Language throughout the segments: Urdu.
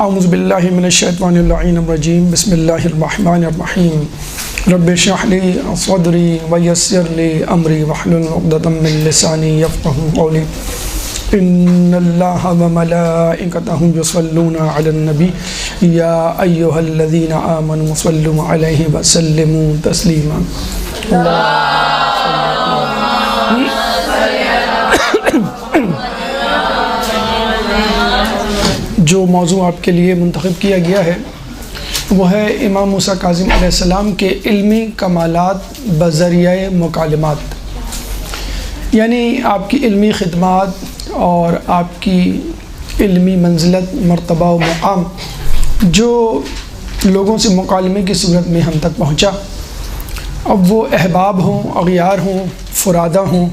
اعوذ باللہ من الشیطان اللعین الرجیم بسم اللہ الرحمن الرحیم رب اشرح لی صدری ویسر لی امری واحلل عقدۃ من لسانی یفقہوا قولی ان اللہ وملائکتہ یصلون علی النبی یا ایہا الذین آمنوا صلوا علیہ وسلموا تسلیما۔ جو موضوع آپ کے لیے منتخب کیا گیا ہے وہ ہے امام موسیٰ کاظم علیہ السلام کے علمی کمالات بذریعہ مکالمات، یعنی آپ کی علمی خدمات اور آپ کی علمی منزلت، مرتبہ و مقام جو لوگوں سے مکالمے کی صورت میں ہم تک پہنچا، اب وہ احباب ہوں، اغیار ہوں، فرادہ ہوں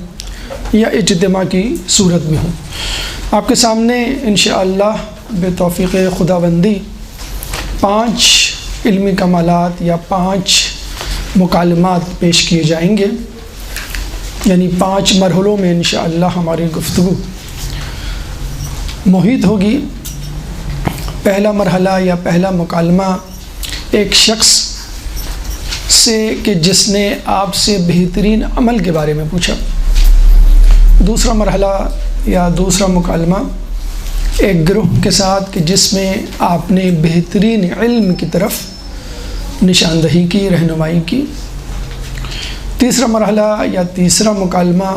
یا اجتماع کی صورت میں ہوں۔ آپ کے سامنے انشاءاللہ بتوفیق خداوندی 5 علمی کمالات یا 5 مکالمات پیش کیے جائیں گے، یعنی 5 مرحلوں میں انشاءاللہ ہماری گفتگو محیط ہوگی۔ پہلا مرحلہ یا پہلا مکالمہ ایک شخص سے کہ جس نے آپ سے بہترین عمل کے بارے میں پوچھا۔ دوسرا مرحلہ یا دوسرا مکالمہ ایک گروہ کے ساتھ کہ جس میں آپ نے بہترین علم کی طرف نشاندہی کی، رہنمائی کی۔ تیسرا مرحلہ یا تیسرا مکالمہ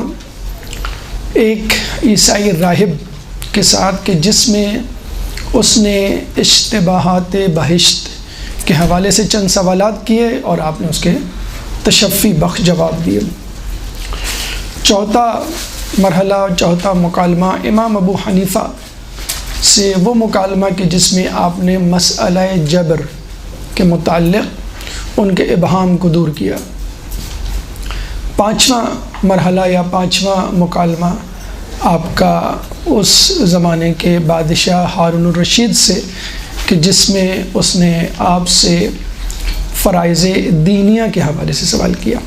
ایک عیسائی راہب کے ساتھ کہ جس میں اس نے اشتباہات بہشت کے حوالے سے چند سوالات کیے اور آپ نے اس کے تشفی بخش جواب دیے۔ چوتھا مرحلہ، چوتھا مکالمہ امام ابو حنیفہ سے وہ مکالمہ کہ جس میں آپ نے مسئلہ جبر کے متعلق ان کے ابہام کو دور کیا۔ پانچواں مرحلہ یا پانچواں مکالمہ آپ کا اس زمانے کے بادشاہ ہارون الرشید سے کہ جس میں اس نے آپ سے فرائض دینیہ کے حوالے سے سوال کیا۔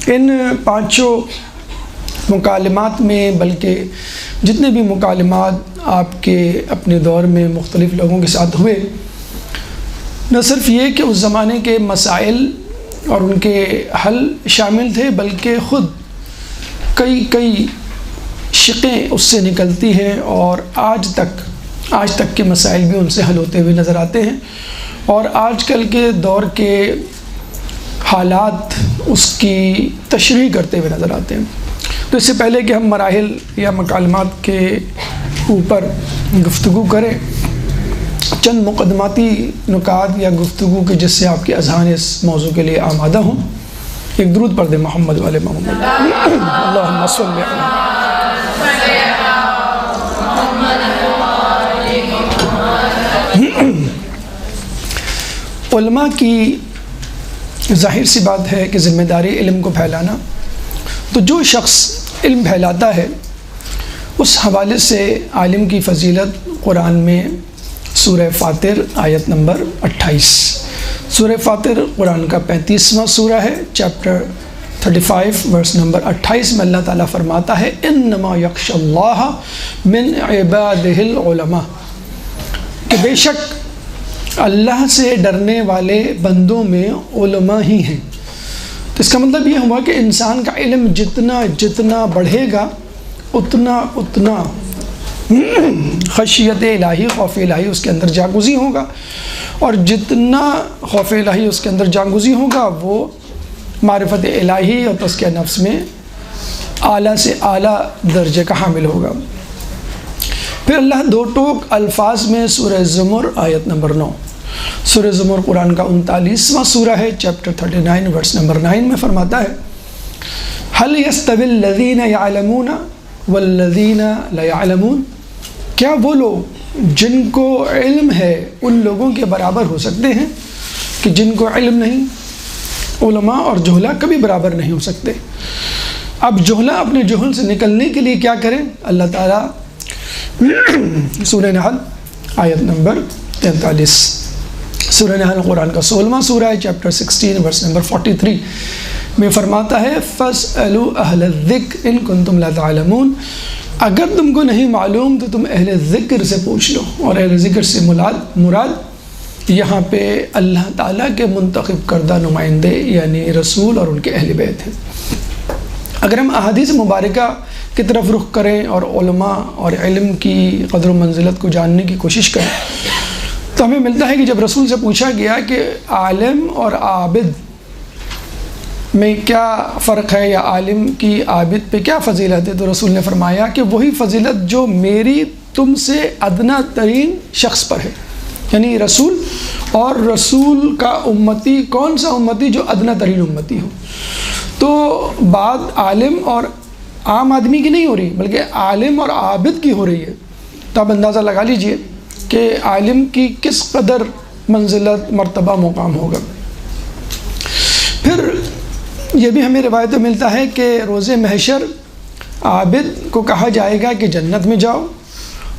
ان 5 مکالمات میں، بلکہ جتنے بھی مکالمات آپ کے اپنے دور میں مختلف لوگوں کے ساتھ ہوئے، نہ صرف یہ کہ اس زمانے کے مسائل اور ان کے حل شامل تھے، بلکہ خود کئی شقیں اس سے نکلتی ہیں اور آج تک کے مسائل بھی ان سے حل ہوتے ہوئے نظر آتے ہیں، اور آج کل کے دور کے حالات اس کی تشریح کرتے ہوئے نظر آتے ہیں۔ تو اس سے پہلے کہ ہم مراحل یا مکالمات کے اوپر گفتگو کریں، چند مقدماتی نکات یا گفتگو کے جس سے آپ کے اذہان اس موضوع کے لیے آمادہ ہوں۔ ایک درود پڑھ دیں محمد والے محمد۔ اللہم صلی علی علماء کی ظاہر سی بات ہے کہ ذمہ داری علم کو پھیلانا، تو جو شخص علم پھیلاتا ہے اس حوالے سے عالم کی فضیلت قرآن میں سورہ فاطر آیت نمبر 28، سورہ فاطر قرآن کا 35واں سورہ ہے، چیپٹر 35 ورس نمبر 28 میں اللہ تعالیٰ فرماتا ہے انما یخشی اللہ من عبادہ العلماء، کہ بے شک اللہ سے ڈرنے والے بندوں میں علماء ہی ہیں۔ تو اس کا مطلب یہ ہوا کہ انسان کا علم جتنا بڑھے گا اتنا خشیت الہی، خوف الہی اس کے اندر جاگزی ہوگا، اور جتنا خوف الہی اس کے اندر جاگزی ہوگا وہ معرفت الہی اور تزکیہ نفس میں اعلیٰ سے اعلیٰ درجے کا حامل ہوگا۔ پھر اللہ 2 ٹوک الفاظ میں سورہ زمر آیت نمبر 9، سورہ زمر قرآن کا 39واں سورہ ہے، چیپٹر 39 ورس نمبر 9 میں فرماتا ہے هل يستوي الذين يعلمون والذين لا يعلمون، کیا وہ لوگ جن کو علم ہے ان لوگوں کے برابر ہو سکتے ہیں کہ جن کو علم نہیں؟ علماء اور جہلا کبھی برابر نہیں ہو سکتے۔ اب جہلا اپنے جہل سے نکلنے کے لیے کیا کریں؟ اللہ تعالیٰ سورہ نحل آیت نمبر 43، سورہ نحل قرآن کا 16واں سورہ ہے، چیپٹر 16 ورس نمبر 43 میں فرماتا ہے فَاسْأَلُوا أَهْلَ الذِّكْرِ إِن كُنتُمْ لَا تَعْلَمُونَ، اگر تم کو نہیں معلوم تو تم اہل ذکر سے پوچھ لو. اور اہل ذکر سے مراد یہاں پہ اللہ تعالیٰ کے منتخب کردہ نمائندے یعنی رسول اور ان کے اہل بیت ہیں. اگر ہم احادیث مبارکہ کی طرف رخ کریں اور علماء اور علم کی قدر و منزلت کو جاننے کی کوشش کریں تو ہمیں ملتا ہے کہ جب رسول سے پوچھا گیا کہ عالم اور عابد میں کیا فرق ہے یا عالم کی عابد پہ کیا فضیلت ہے، تو رسول نے فرمایا کہ وہی فضیلت جو میری تم سے ادنا ترین شخص پر ہے. یعنی رسول اور رسول کا امتی کون سا امتی؟ جو ادنا ترین امتی ہو. تو بات عالم اور عام آدمی کی نہیں ہو رہی بلکہ عالم اور عابد کی ہو رہی ہے. تو آپ اندازہ لگا لیجئے کہ عالم کی کس قدر منزلت مرتبہ مقام ہوگا. پھر یہ بھی ہمیں روایت میں ملتا ہے کہ روز محشر عابد کو کہا جائے گا کہ جنت میں جاؤ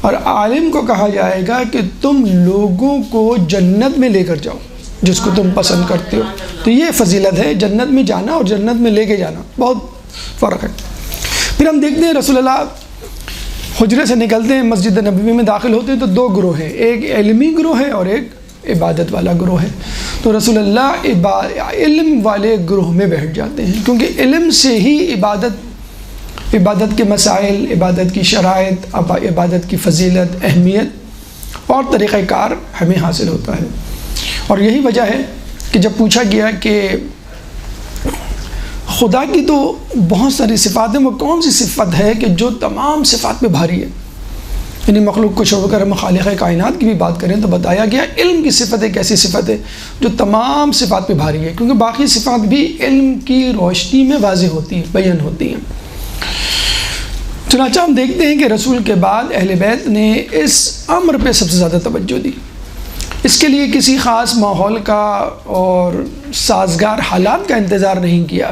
اور عالم کو کہا جائے گا کہ تم لوگوں کو جنت میں لے کر جاؤ جس کو تم پسند کرتے ہو. تو یہ فضیلت ہے، جنت میں جانا اور جنت میں لے کے جانا، بہت فرق ہے. پھر ہم دیکھتے ہیں رسول اللہ حجرے سے نکلتے ہیں، مسجد نبوی میں داخل ہوتے ہیں تو دو گروہ ہیں، ایک علمی گروہ ہے اور ایک عبادت والا گروہ ہے. تو رسول اللہ علم والے گروہ میں بیٹھ جاتے ہیں کیونکہ علم سے ہی عبادت کے مسائل، عبادت کی شرائط، عبادت کی فضیلت، اہمیت اور طریقہ کار ہمیں حاصل ہوتا ہے. اور یہی وجہ ہے کہ جب پوچھا گیا کہ خدا کی تو بہت ساری صفات ہیں، وہ کون سی صفت ہے کہ جو تمام صفات پہ بھاری ہے؟ یعنی مخلوق کو چھوڑ کر ہم خالق کائنات کی بھی بات کریں تو بتایا گیا علم کی صفت ایک ایسی صفت ہے جو تمام صفات پہ بھاری ہے، کیونکہ باقی صفات بھی علم کی روشنی میں واضح ہوتی ہیں، بیان ہوتی ہیں. چنانچہ ہم دیکھتے ہیں کہ رسول کے بعد اہل بیت نے اس امر پہ سب سے زیادہ توجہ دی. اس کے لیے کسی خاص ماحول کا اور سازگار حالات کا انتظار نہیں کیا،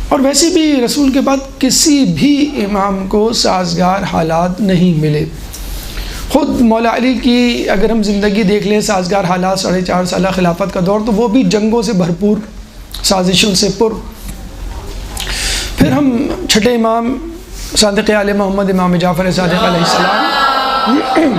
اور ویسے بھی رسول کے بعد کسی بھی امام کو سازگار حالات نہیں ملے. خود مولا علی کی اگر ہم زندگی دیکھ لیں، سازگار حالات 4.5 سالہ خلافت کا دور، تو وہ بھی جنگوں سے بھرپور، سازشوں سے پر. پھر ہم چھٹے امام صادق آل محمد امام جعفر صادق علیہ السلام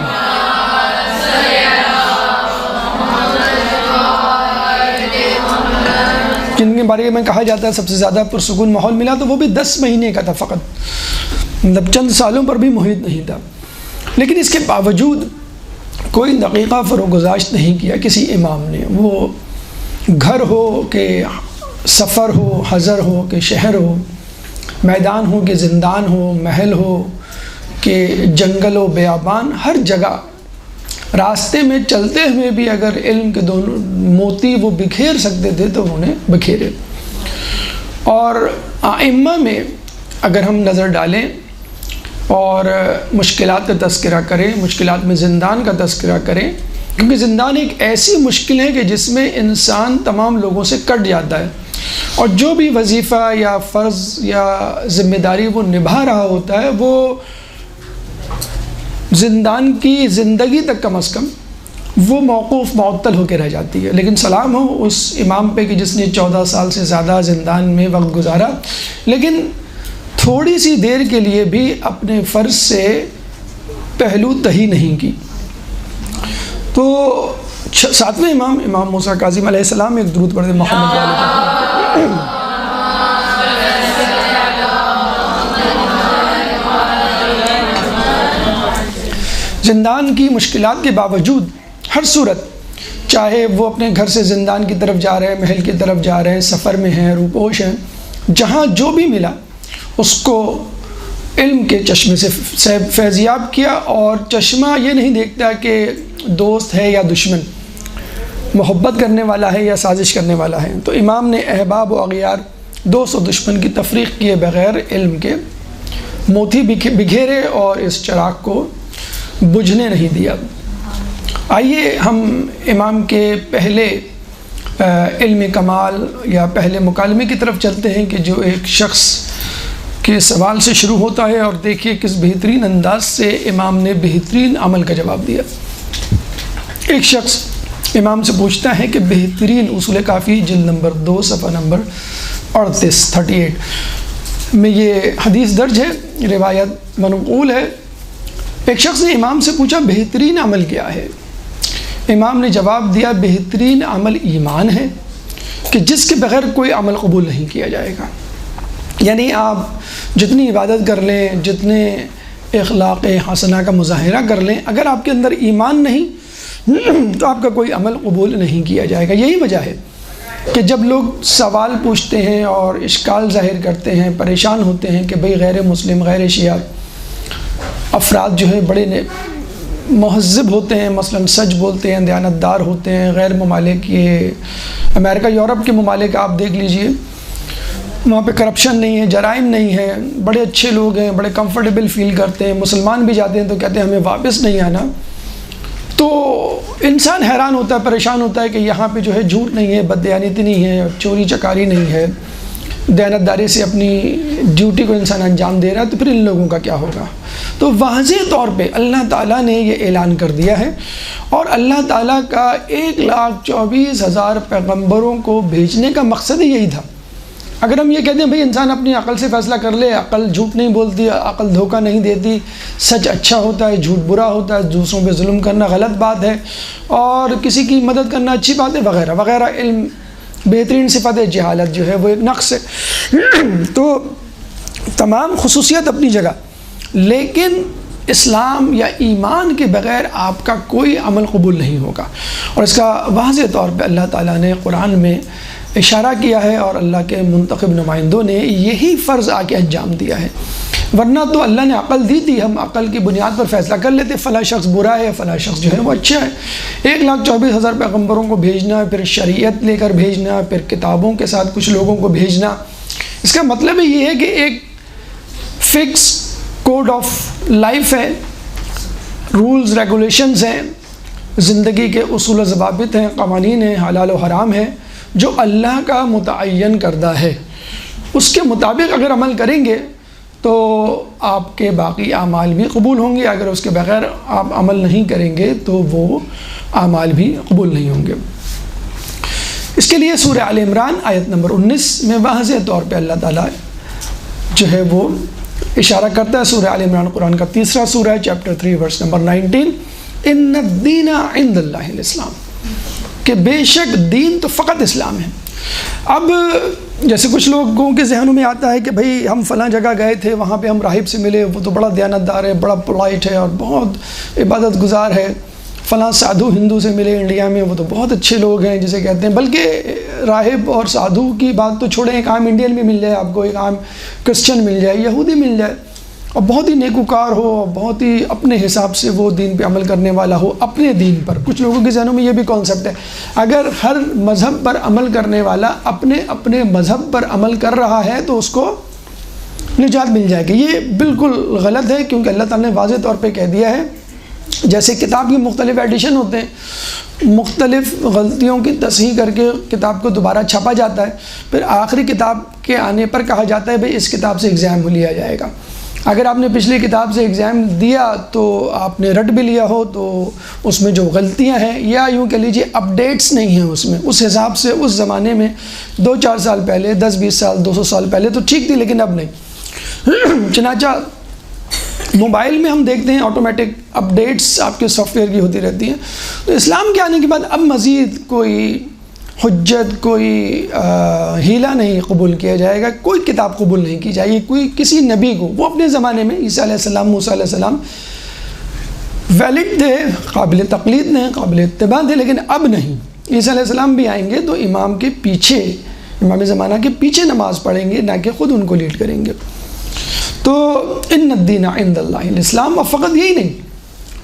جن کے بارے میں کہا جاتا ہے سب سے زیادہ پرسکون ماحول ملا، تو وہ بھی 10 مہینے کا تھا فقط، مطلب چند سالوں پر بھی محیط نہیں تھا. لیکن اس کے باوجود کوئی دقیقہ فروگزاشت نہیں کیا کسی امام نے، وہ گھر ہو کہ سفر ہو، حضر ہو کہ شہر ہو، میدان ہو کہ زندان ہو، محل ہو کہ جنگل و بیابان، ہر جگہ راستے میں چلتے ہوئے بھی اگر علم کے دونوں موتی وہ بکھیر سکتے تھے تو انہوں نے بکھیرے. اور ائمہ میں اگر ہم نظر ڈالیں اور مشکلات کا تذکرہ کریں، مشکلات میں زندان کا تذکرہ کریں، کیونکہ زندان ایک ایسی مشکل ہے کہ جس میں انسان تمام لوگوں سے کٹ جاتا ہے، اور جو بھی وظیفہ یا فرض یا ذمہ داری وہ نبھا رہا ہوتا ہے وہ زندان کی زندگی تک کم از کم وہ موقوف معطل ہو کے رہ جاتی ہے. لیکن سلام ہو اس امام پہ کہ جس نے 14 سال سے زیادہ زندان میں وقت گزارا، لیکن تھوڑی سی دیر کے لیے بھی اپنے فرض سے پہلو تہی نہیں کی. تو 7ویں امام موسیٰ کاظم علیہ السلام ایک درود پڑھتے محمد علیہ. زندان کی مشکلات کے باوجود ہر صورت، چاہے وہ اپنے گھر سے زندان کی طرف جا رہے ہیں، محل کی طرف جا رہے ہیں، سفر میں ہیں، روپوش ہیں، جہاں جو بھی ملا اس کو علم کے چشمے سے فیضیاب کیا. اور چشمہ یہ نہیں دیکھتا کہ دوست ہے یا دشمن، محبت کرنے والا ہے یا سازش کرنے والا ہے. تو امام نے احباب و اغیار، دوست و دشمن کی تفریق کیے بغیر علم کے موتی بکھیرے اور اس چراغ کو بجھنے نہیں دیا. آئیے ہم امام کے پہلے علم کمال یا پہلے مکالمے کی طرف چلتے ہیں کہ جو ایک شخص کے سوال سے شروع ہوتا ہے، اور دیکھیے کس بہترین انداز سے امام نے بہترین عمل کا جواب دیا. ایک شخص امام سے پوچھتا ہے کہ بہترین اصول کافی جلد نمبر 2 صفحہ نمبر 38 میں یہ حدیث درج ہے، روایت منقول ہے۔ ایک شخص نے امام سے پوچھا بہترین عمل کیا ہے؟ امام نے جواب دیا بہترین عمل ایمان ہے کہ جس کے بغیر کوئی عمل قبول نہیں کیا جائے گا۔ یعنی آپ جتنی عبادت کر لیں، جتنے اخلاق حسنہ کا مظاہرہ کر لیں، اگر آپ کے اندر ایمان نہیں تو آپ کا کوئی عمل قبول نہیں کیا جائے گا۔ یہی وجہ ہے کہ جب لوگ سوال پوچھتے ہیں اور اشکال ظاہر کرتے ہیں، پریشان ہوتے ہیں کہ بھئی غیر مسلم، غیر شیعہ افراد جو ہے بڑے مہذب ہوتے ہیں، مثلا سچ بولتے ہیں، دیانتدار ہوتے ہیں، غیر ممالک، یہ امریکہ یورپ کے ممالک آپ دیکھ لیجئے، وہاں پہ کرپشن نہیں ہے، جرائم نہیں ہے، بڑے اچھے لوگ ہیں، بڑے کمفرٹیبل فیل کرتے ہیں، مسلمان بھی جاتے ہیں تو کہتے ہیں ہمیں واپس نہیں آنا۔ تو انسان حیران ہوتا ہے، پریشان ہوتا ہے کہ یہاں پہ جو ہے جھوٹ نہیں ہے، بددیانتی نہیں ہے، چوری چکاری نہیں ہے، دیانتداری سے اپنی ڈیوٹی کو انسان انجام دے رہا ہے، تو پھر ان لوگوں کا کیا ہوگا؟ تو واضح طور پہ اللہ تعالیٰ نے یہ اعلان کر دیا ہے، اور اللہ تعالیٰ کا 1,24,000 پیغمبروں کو بھیجنے کا مقصد ہی یہی تھا۔ اگر ہم یہ کہتے ہیں بھئی انسان اپنی عقل سے فیصلہ کر لے، عقل جھوٹ نہیں بولتی، عقل دھوکہ نہیں دیتی، سچ اچھا ہوتا ہے، جھوٹ برا ہوتا ہے، دوسروں پہ ظلم کرنا غلط بات ہے، اور کسی کی مدد کرنا اچھی بات ہے، وغیرہ وغیرہ، علم بہترین صفت ہے، جہالت جو ہے وہ ایک نقص ہے۔ تو تمام خصوصیت اپنی جگہ، لیکن اسلام یا ایمان کے بغیر آپ کا کوئی عمل قبول نہیں ہوگا، اور اس کا واضح طور پہ اللہ تعالیٰ نے قرآن میں اشارہ کیا ہے، اور اللہ کے منتخب نمائندوں نے یہی فرض آ کے انجام دیا ہے۔ ورنہ تو اللہ نے عقل دی تھی، ہم عقل کی بنیاد پر فیصلہ کر لیتے فلاں شخص برا ہے، فلاں شخص جو ہے وہ اچھا ہے۔ 1,24,000 پیغمبروں کو بھیجنا، پھر شریعت لے کر بھیجنا، پھر کتابوں کے ساتھ کچھ لوگوں کو بھیجنا، اس کا مطلب یہ ہے کہ ایک فکس کوڈ آف لائف ہے، رولز ریگولیشنز ہیں، زندگی کے اصول و ضوابط ہیں، قوانین ہیں، حلال و حرام ہے، جو اللہ کا متعین کردہ ہے۔ اس کے مطابق اگر عمل کریں گے تو آپ کے باقی اعمال بھی قبول ہوں گے، اگر اس کے بغیر آپ عمل نہیں کریں گے تو وہ اعمال بھی قبول نہیں ہوں گے۔ اس کے لیے سورہ آل عمران آیت نمبر 19 میں واضح طور پہ اللہ تعالیٰ جو ہے وہ اشارہ کرتا ہے۔ سورہ آل عمران قرآن کا تیسرا سورہ ہے، چیپٹر 3 ورس نمبر 19، ان الدین عند اللہ الاسلام، کہ بے شک دین تو فقط اسلام ہے۔ اب جیسے کچھ لوگوں کے ذہنوں میں آتا ہے کہ بھئی ہم فلاں جگہ گئے تھے، وہاں پہ ہم راہب سے ملے، وہ تو بڑا دیانتدار ہے، بڑا پولائٹ ہے اور بہت عبادت گزار ہے، فلاں سادھو ہندو سے ملے انڈیا میں، وہ تو بہت اچھے لوگ ہیں جسے کہتے ہیں۔ بلکہ راہب اور سادھو کی بات تو چھوڑیں، ایک عام انڈین بھی مل جائے آپ کو، ایک عام کرسچن مل جائے، یہودی مل جائے، اور بہت ہی نیکوکار ہو، بہت ہی اپنے حساب سے وہ دین پہ عمل کرنے والا ہو، اپنے دین پر۔ کچھ لوگوں کے ذہنوں میں یہ بھی کانسیپٹ ہے، اگر ہر مذہب پر عمل کرنے والا اپنے مذہب پر عمل کر رہا ہے تو اس کو نجات مل جائے گی۔ یہ بالکل غلط ہے، کیونکہ اللہ تعالیٰ نے واضح طور پہ کہہ دیا ہے، جیسے کتاب کی مختلف ایڈیشن ہوتے ہیں، مختلف غلطیوں کی تصحیح کر کے کتاب کو دوبارہ چھاپا جاتا ہے، پھر آخری کتاب کے آنے پر کہا جاتا ہے بھئی اس کتاب سے ایگزام لیا جائے گا۔ اگر آپ نے پچھلی کتاب سے ایگزام دیا تو آپ نے رٹ بھی لیا ہو تو اس میں جو غلطیاں ہیں، یا یوں کہہ لیجیے اپڈیٹس نہیں ہیں اس میں، اس حساب سے اس زمانے میں 2-4 سال پہلے، 10-20 سال، 200 سال پہلے تو ٹھیک تھی، لیکن اب نہیں۔ چنانچہ موبائل میں ہم دیکھتے ہیں آٹومیٹک اپڈیٹس آپ کے سافٹ ویئر کی ہوتی رہتی ہیں۔ تو اسلام کے آنے کے بعد اب مزید کوئی حجت، کوئی ہیلہ نہیں قبول کیا جائے گا، کوئی کتاب قبول نہیں کی جائے گی، کوئی کسی نبی کو، وہ اپنے زمانے میں عیسیٰ علیہ السلام، موسیٰ علیہ السلام ویلڈ تھے، قابل تقلید تھے، قابل اتباع تھے، لیکن اب نہیں۔ عیسیٰ علیہ السلام بھی آئیں گے تو امام کے پیچھے، امام زمانہ کے پیچھے نماز پڑھیں گے، نہ کہ خود ان کو لیڈ کریں گے۔ تو ان الدین عند اللہ الاسلام، اور فقط یہی نہیں،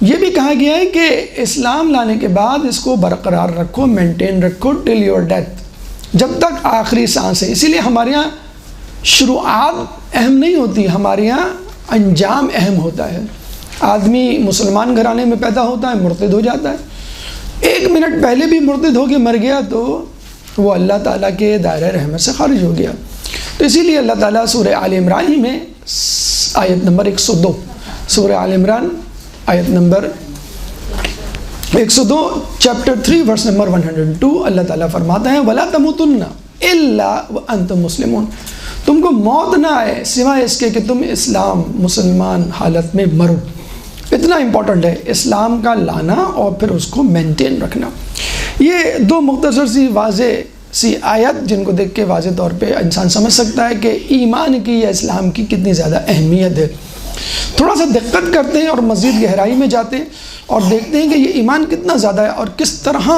یہ بھی کہا گیا ہے کہ اسلام لانے کے بعد اس کو برقرار رکھو، مینٹین رکھو ٹل یور ڈیتھ، جب تک آخری سانس ہے۔ اسی لیے ہمارے یہاں شروعات اہم نہیں ہوتی، ہمارے یہاں انجام اہم ہوتا ہے۔ آدمی مسلمان گھرانے میں پیدا ہوتا ہے، مرتد ہو جاتا ہے، 1 منٹ پہلے بھی مرتد ہو کے مر گیا تو وہ اللہ تعالیٰ کے دائرہ رحمت سے خارج ہو گیا۔ تو اسی لیے اللہ تعالیٰ سورہ آل عمران ہی میں آیت نمبر 102، سورہ آل عمران آیت نمبر 102 چیپٹر 3 ورس نمبر 102، اللہ تعالیٰ فرماتا ہے وَلَا تَمُوتُنَّ إِلَّا وَأَنْتُمْ مُسْلِمُونَ، تم کو موت نہ آئے سوائے اس کے کہ تم اسلام مسلمان حالت میں مرو. اتنا امپورٹنٹ ہے اسلام کا لانا اور پھر اس کو مینٹین رکھنا. یہ دو مختصر سی واضح سی آیت جن کو دیکھ کے واضح طور پہ انسان سمجھ سکتا ہے کہ ایمان کی یا اسلام کی کتنی زیادہ اہمیت ہے. تھوڑا سا دقت کرتے ہیں اور مزید گہرائی میں جاتے ہیں اور دیکھتے ہیں کہ یہ ایمان کتنا زیادہ ہے اور کس طرح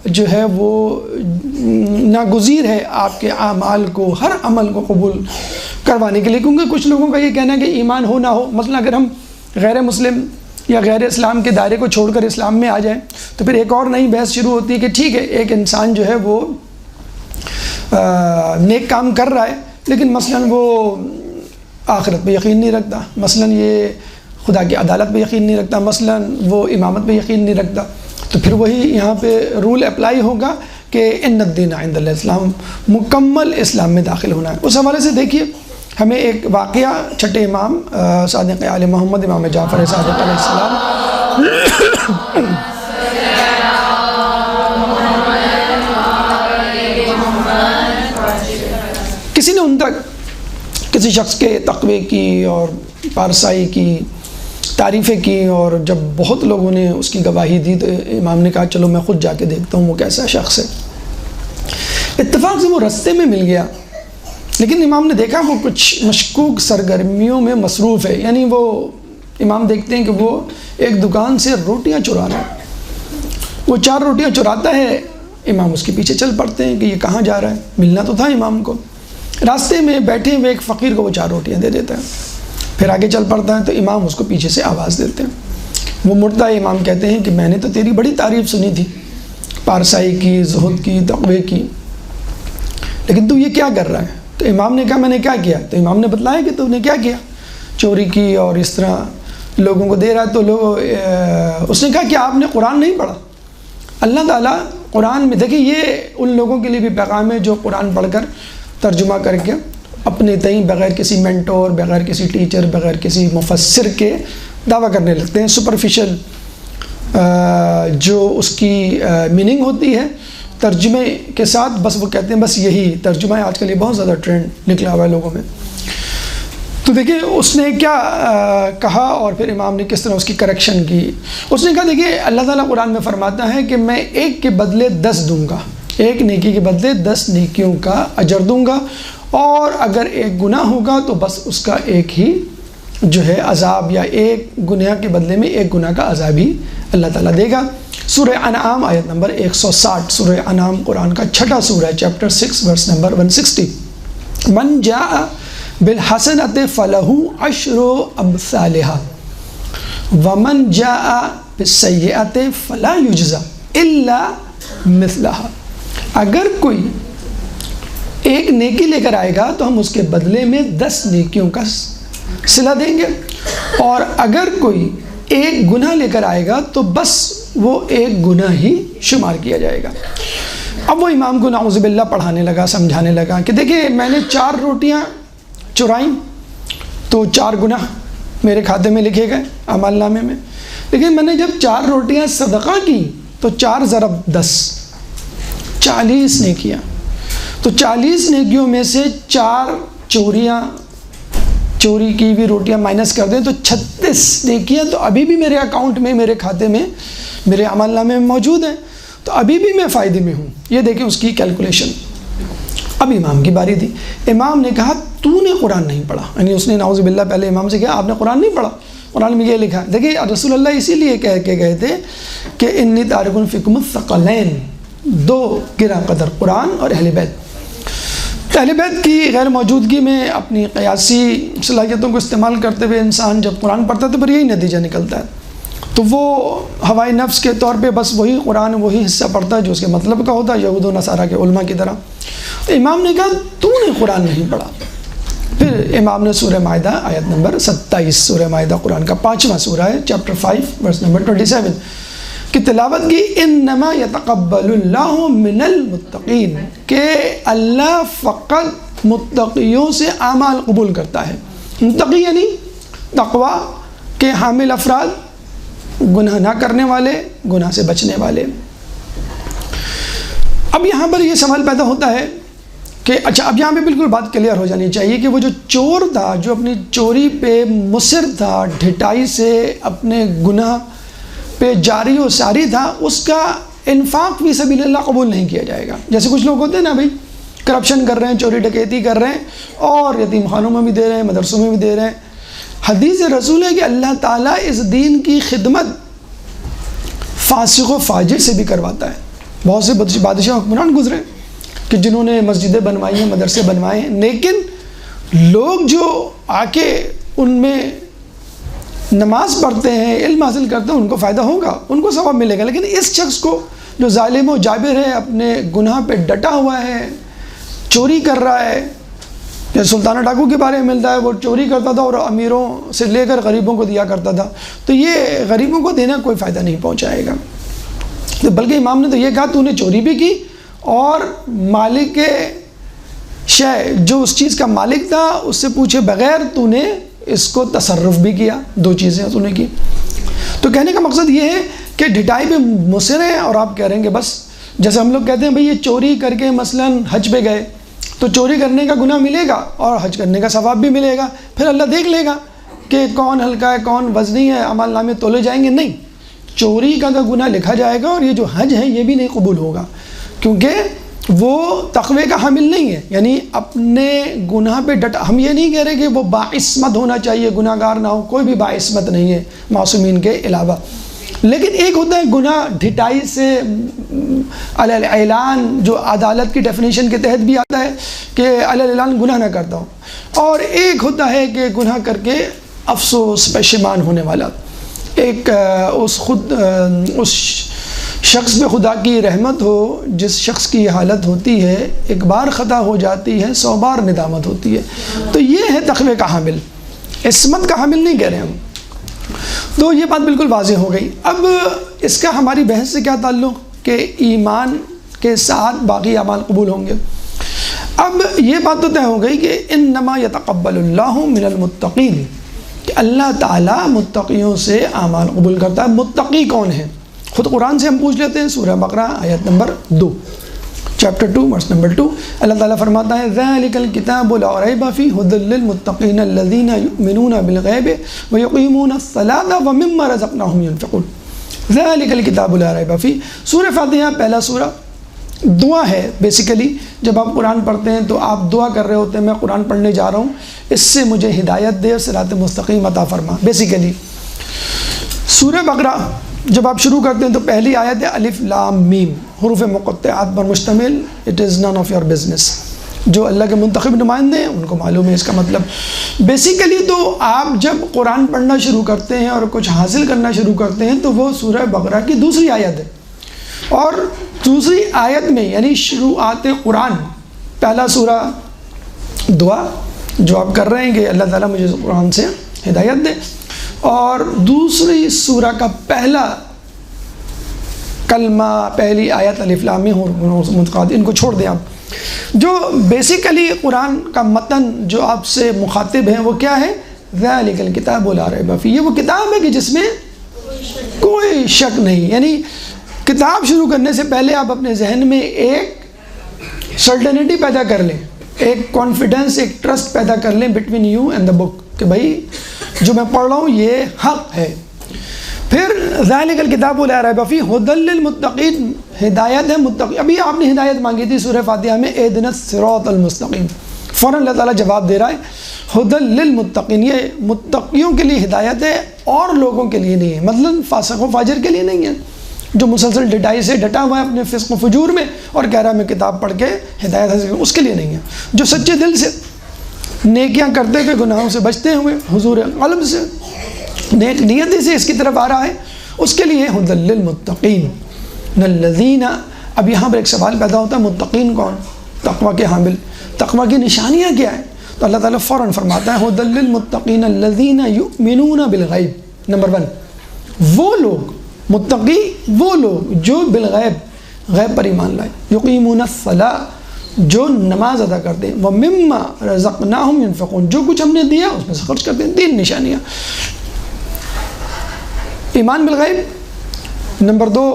جو ہے وہ ناگزیر ہے آپ کے اعمال کو، ہر عمل کو قبول کروانے کے لیے. کیونکہ کچھ لوگوں کا یہ کہنا ہے کہ ایمان ہو نہ ہو، مثلا اگر ہم غیر مسلم یا غیر اسلام کے دائرے کو چھوڑ کر اسلام میں آ جائیں تو پھر ایک اور نئی بحث شروع ہوتی ہے کہ ٹھیک ہے ایک انسان جو ہے وہ نیک کام کر رہا ہے لیکن مثلا وہ آخرت پہ یقین نہیں رکھتا، مثلا یہ خدا کی عدالت پہ یقین نہیں رکھتا، مثلا وہ امامت پہ یقین نہیں رکھتا، تو پھر وہی یہاں پہ رول اپلائی ہوگا کہ ان الدین عند اللہ اسلام، مکمل اسلام میں داخل ہونا ہے. اس حوالے سے دیکھیے ہمیں ایک واقعہ چھٹے امام صادق آل محمد امام جعفر صادق علیہ السلام کسی نے ان تک کسی شخص کے تقوی کی اور پارسائی کی تعریفیں کی اور جب بہت لوگوں نے اس کی گواہی دی تو امام نے کہا چلو میں خود جا کے دیکھتا ہوں وہ کیسا شخص ہے. اتفاق سے وہ رستے میں مل گیا لیکن امام نے دیکھا وہ کچھ مشکوک سرگرمیوں میں مصروف ہے. یعنی وہ امام دیکھتے ہیں کہ وہ ایک دکان سے روٹیاں چرا رہا ہے، وہ 4 روٹیاں چراتا ہے، امام اس کے پیچھے چل پڑتے ہیں کہ یہ کہاں جا رہا ہے. ملنا تو تھا امام کو. راستے میں بیٹھے ہوئے ایک فقیر کو وہ 4 روٹیاں دے دیتا ہے، پھر آگے چل پڑتا ہے تو امام اس کو پیچھے سے آواز دیتے ہیں. وہ مڑتا ہے، امام کہتے ہیں کہ میں نے تو تیری بڑی تعریف سنی تھی پارسائی کی، زہد کی، تقوی کی، لیکن تو یہ کیا کر رہا ہے؟ تو امام نے کہا میں نے کیا کیا؟ تو امام نے بتلایا کہ تو نے کیا کیا، چوری کی اور اس طرح لوگوں کو دے رہا ہے. تو اس نے کہا کہ آپ نے قرآن نہیں پڑھا. اللہ تعالیٰ قرآن میں دیکھیں یہ ان لوگوں کے لیے بھی پیغام ہے جو قرآن پڑھ کر ترجمہ کر کے اپنے تئیں بغیر کسی مینٹور، بغیر کسی ٹیچر، بغیر کسی مفسر کے دعویٰ کرنے لگتے ہیں. سپرفیشل جو اس کی میننگ ہوتی ہے ترجمے کے ساتھ، بس وہ کہتے ہیں بس یہی ترجمہ ہے. آج کل یہ بہت زیادہ ٹرینڈ نکلا ہوا ہے لوگوں میں. تو دیکھیں اس نے کیا کہا اور پھر امام نے کس طرح اس کی کریکشن کی. اس نے کہا دیکھیے اللہ تعالیٰ قرآن میں فرماتا ہے کہ میں ایک کے بدلے 10 دوں گا، ایک نیکی کے بدلے 10 نیکیوں کا اجر دوں گا، اور اگر ایک گناہ ہوگا تو بس اس کا ایک ہی جو ہے عذاب، یا ایک گناہ کے بدلے میں ایک گناہ کا عذاب ہی اللہ تعالیٰ دے گا. سورہ انعام آیت نمبر 160. سورہ انعام قرآن کا 6 سورہ ہے، چیپٹر 6 ورس نمبر 160. من جاء بالحسنۃ فلہ 10 امثالها ومن جاء بالسیئۃ فلا یجزی الا مثلها. اگر کوئی ایک نیکی لے کر آئے گا تو ہم اس کے بدلے میں 10 نیکیوں کا صلہ دیں گے، اور اگر کوئی ایک گناہ لے کر آئے گا تو بس وہ ایک گناہ ہی شمار کیا جائے گا. اب وہ امام کو نعوذ باللہ پڑھانے لگا، سمجھانے لگا کہ دیکھیں میں نے 4 روٹیاں چرائیں تو 4 گناہ میرے کھاتے میں لکھے گئے اعمال نامے میں، لیکن میں نے جب 4 روٹیاں صدقہ کی تو 4 ضرب 10 40 نیکیاں، تو 40 نیکیوں میں سے 4 چوری کی بھی روٹیاں مائنس کر دیں تو 36 نیکیاں تو ابھی بھی میرے اکاؤنٹ میں، میرے کھاتے میں، میرے عمل نامے میں موجود ہیں، تو ابھی بھی میں فائدے میں ہوں. یہ دیکھیں اس کی کیلکولیشن. اب امام کی باری تھی. امام نے کہا تو نے قرآن نہیں پڑھا، یعنی اس نے نعوذ باللہ پہلے امام سے کہا آپ نے قرآن نہیں پڑھا، قرآن میں یہ لکھا. دیکھیں رسول اللہ اسی لیے کہہ کے گئے تھے کہ انی تارک فیکم الثقلین، 2 گراں قدر قرآن اور اہل بیت. اہل بیت کی غیر موجودگی میں اپنی قیاسی صلاحیتوں کو استعمال کرتے ہوئے انسان جب قرآن پڑھتا ہے تو پھر یہی نتیجہ نکلتا ہے. تو وہ ہوائے نفس کے طور پہ بس وہی قرآن وہی حصہ پڑھتا ہے جو اس کے مطلب کا ہوتا ہے، یہود و نصارہ کے علماء کی طرح. تو امام نے کہا تو نے قرآن نہیں پڑھا. پھر امام نے سورہ مائدہ آیت نمبر 27، سورہ مائدہ قرآن کا 5واں سورہ ہے، چیپٹر 5 ورس نمبر 27 کی تلاوت کی. انما یتقبل اللہ من المتقین، کہ اللہ فقط متقیوں سے اعمال قبول کرتا ہے. متقی یعنی تقوی کے حامل افراد، گناہ نہ کرنے والے، گناہ سے بچنے والے. اب یہاں پر یہ سوال پیدا ہوتا ہے کہ اچھا اب یہاں پہ بالکل بات کلیئر ہو جانی چاہیے کہ وہ جو چور تھا، جو اپنی چوری پہ مصر تھا، ڈھٹائی سے اپنے گناہ پہ جاری و ساری تھا، اس کا انفاق فی سبیل اللہ قبول نہیں کیا جائے گا. جیسے کچھ لوگ ہوتے ہیں نا بھائی، کرپشن کر رہے ہیں، چوری ڈکیتی کر رہے ہیں اور یتیم خانوں میں بھی دے رہے ہیں، مدرسوں میں بھی دے رہے ہیں. حدیث رسول ہے کہ اللہ تعالیٰ اس دین کی خدمت فاسق و فاجر سے بھی کرواتا ہے. بہت سے بادشاہ حکمران گزرے کہ جنہوں نے مسجدیں بنوائی ہیں، مدرسے بنوائے ہیں، لیکن لوگ جو آ کے ان میں نماز پڑھتے ہیں، علم حاصل کرتے ہیں، ان کو فائدہ ہوگا، ان کو ثواب ملے گا. لیکن اس شخص کو جو ظالم و جابر ہے، اپنے گناہ پہ ڈٹا ہوا ہے، چوری کر رہا ہے، جیسے سلطانہ ڈاکو کے بارے میں ملتا ہے، وہ چوری کرتا تھا اور امیروں سے لے کر غریبوں کو دیا کرتا تھا، تو یہ غریبوں کو دینا کوئی فائدہ نہیں پہنچائے گا. بلکہ امام نے تو یہ کہا تو نے چوری بھی کی اور مالک شے، جو اس چیز کا مالک تھا، اس سے پوچھے بغیر تو نے اس کو تصرف بھی کیا. دو چیزیں تو نے کی. تو کہنے کا مقصد یہ ہے کہ ڈھٹائی پہ مصر ہیں اور آپ کہہ رہے ہیں کہ بس، جیسے ہم لوگ کہتے ہیں بھئی یہ چوری کر کے مثلاً حج پہ گئے تو چوری کرنے کا گناہ ملے گا اور حج کرنے کا ثواب بھی ملے گا، پھر اللہ دیکھ لے گا کہ کون ہلکا ہے کون وزنی ہے، عمل نامے تولے جائیں گے. نہیں، چوری کا گناہ لکھا جائے گا اور یہ جو حج ہے یہ بھی نہیں قبول ہوگا، کیونکہ وہ تقوی کا حامل نہیں ہے. یعنی اپنے گناہ پہ ڈٹا. ہم یہ نہیں کہہ رہے کہ وہ باعصمت ہونا چاہیے، گناہ گار نہ ہو، کوئی بھی باعصمت نہیں ہے معصومین کے علاوہ. لیکن ایک ہوتا ہے گناہ ڈھٹائی سے اعلان، جو عدالت کی ڈیفینیشن کے تحت بھی آتا ہے کہ اعلان گناہ نہ کرتا ہوں، اور ایک ہوتا ہے کہ گناہ کر کے افسوس پشیمان ہونے والا. ایک اس شخص پہ خدا کی رحمت ہو جس شخص کی یہ حالت ہوتی ہے، ایک بار خطا ہو جاتی ہے 100 بار ندامت ہوتی ہے. تو یہ ہے تقوی کا حامل، عصمت کا حامل نہیں کہہ رہے ہم. تو یہ بات بالکل واضح ہو گئی. اب اس کا ہماری بحث سے کیا تعلق کہ ایمان کے ساتھ باقی اعمال قبول ہوں گے. اب یہ بات تو طے ہو گئی کہ انما یتقبل اللہ من المتقین، کہ اللہ تعالیٰ متقیوں سے اعمال قبول کرتا ہے. متقی کون ہے؟ خود قرآن سے ہم پوچھ لیتے ہیں. سورہ بقرہ آیت نمبر 2، چیپٹر 2 ورس نمبر 2. اللہ تعالیٰ فرماتا ہے ذَلِكَ الْكِتَابُ لَا رَيْبَ فِيهِ هُدًى لِّلْمُتَّقِينَ الَّذِينَ يُؤْمِنُونَ بِالْغَيْبِ وَيُقِيمُونَ الصَّلَاةَ وَمِمَّا رَزَقْنَاهُمْ يُنْفِقُونَ. ذَلِكَ الْكِتَابُ لَا رَيْبَ فِيهِ. سورہ فاتحہ پہلا سورہ دعا ہے. بیسیکلی جب آپ قرآن پڑھتے ہیں تو آپ دعا کر رہے ہوتے ہیں میں قرآن پڑھنے جا رہا ہوں، اس سے مجھے ہدایت دے، صراط مستقیم عطا فرما. بیسیکلی سورہ بقرہ جب آپ شروع کرتے ہیں تو پہلی آیت ہے الف لام میم، حروف مقطعات پر مشتمل. It is none of your business. جو اللہ کے منتخب نمائندے ہیں ان کو معلوم ہے اس کا مطلب. بیسیکلی تو آپ جب قرآن پڑھنا شروع کرتے ہیں اور کچھ حاصل کرنا شروع کرتے ہیں تو وہ سورہ بقرہ کی دوسری آیت ہے. اور دوسری آیت میں یعنی شروعات قرآن، پہلا سورہ دعا جو آپ کر رہے ہیں کہ اللہ تعالیٰ مجھے قرآن سے ہدایت دے، اور دوسری سورہ کا پہلا کلمہ، پہلی آیت الف لام میم متقاطع. ان کو چھوڑ دیں آپ. جو بیسیکلی قرآن کا متن جو آپ سے مخاطب ہیں وہ کیا ہے؟ ذَلِكَ الْكِتَابُ لَا رَيْبَ فِيهِ. یہ وہ کتاب ہے کہ جس میں کوئی شک نہیں. یعنی کتاب شروع کرنے سے پہلے آپ اپنے ذہن میں ایک سرٹنٹی پیدا کر لیں، ایک کانفیڈنس، ایک ٹرسٹ پیدا کر لیں بٹوین یو اینڈ دا بک کہ بھائی جو میں پڑھ رہا ہوں یہ حق ہے. پھر ذَلِكَ الْكِتَابُ لَا رَيْبَ فِيهِ هُدًى لِّلْمُتَّقِينَ، ہدایت ہے متقی. ابھی آپ نے ہدایت مانگی تھی سورہ فاتحہ میں اهْدِنَا الصِّرَاطَ الْمُسْتَقِيمَ، فوراً اللہ تعالیٰ جواب دے رہا ہے هُدًى لِّلْمُتَّقِينَ. یہ متقیوں کے لیے ہدایت ہے اور لوگوں کے لیے نہیں ہے. مثلاً فاسق و فاجر کے لیے نہیں ہے جو مسلسل ڈٹائی سے ڈٹا ہوا ہے اپنے فسق و فجور میں اور کہہ رہا ہے میں کتاب پڑھ کے ہدایت حاصل کروں، اس کے لیے نہیں ہے. جو سچے دل سے نیکیاں کرتے ہوئے گناہوں سے بچتے ہوئے حضور قلب سے نیک نیتی سے اس کی طرف آ رہا ہے، اس کے لیے ہدی للمتقین الذین. اب یہاں پر ایک سوال پیدا ہوتا ہے متقین کون؟ تقوی کے حامل. تقوی کی نشانیاں کیا ہیں؟ تو اللہ تعالیٰ فوراً فرماتا ہے ہدی للمتقین الذین یؤمنون بالغیب. نمبر 1 وہ لوگ متقی، وہ لوگ جو بالغیب غیب پر ایمان لائے، یقیمون الصلاۃ جو نماز ادا کرتے ہیں، ومما رزقناہم ينفقون جو کچھ ہم نے دیا اس میں سے خرچ کرتے ہیں. 3 نشانیاں: ایمان بالغیب، نمبر 2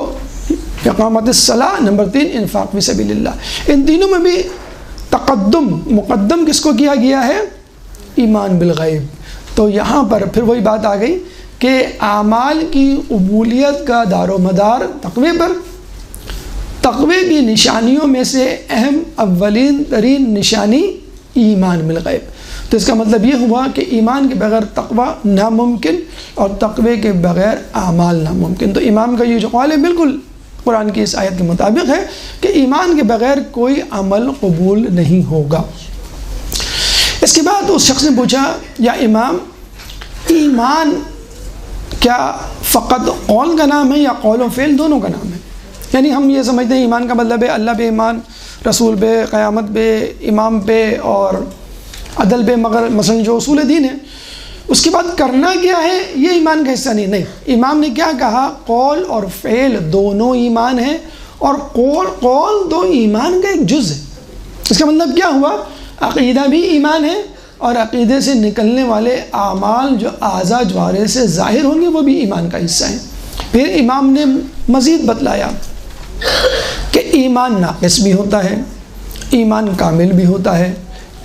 اقامت الصلاۃ، نمبر 3 انفاق فی سبیل اللہ. ان تینوں میں بھی تقدم مقدم کس کو کیا گیا ہے؟ ایمان بالغیب. تو یہاں پر پھر وہی بات آ گئی کہ اعمال کی قبولیت کا دار و مدار تقوی پر. تقوی کی نشانیوں میں سے اہم اولین ترین نشانی ایمان بالغیب. تو اس کا مطلب یہ ہوا کہ ایمان کے بغیر تقوی ناممکن اور تقوی کے بغیر اعمال ناممکن. تو امام کا یہ جو قول ہے بالکل قرآن کی اس آیت کے مطابق ہے کہ ایمان کے بغیر کوئی عمل قبول نہیں ہوگا. اس کے بعد اس شخص نے پوچھا یا امام ایمان کیا فقط قول کا نام ہے یا قول و فعل دونوں کا نام ہے؟ یعنی ہم یہ سمجھتے ہیں ایمان کا مطلب ہے اللہ پہ ایمان، رسول پہ، قیامت پہ، امام پہ اور عدل پہ، مگر مثلا جو اصول دین ہے اس کے بعد کرنا کیا ہے یہ ایمان کا حصہ نہیں. نہیں، امام نے کیا کہا؟ قول اور فعل دونوں ایمان ہیں اور قول تو ایمان کا ایک جز ہے. اس کا مطلب کیا ہوا؟ عقیدہ بھی ایمان ہے اور عقیدے سے نکلنے والے اعمال جو اعضاء جوارح سے ظاہر ہوں گے وہ بھی ایمان کا حصہ ہیں. پھر امام نے مزید بتلایا کہ ایمان ناقص بھی ہوتا ہے، ایمان کامل بھی ہوتا ہے،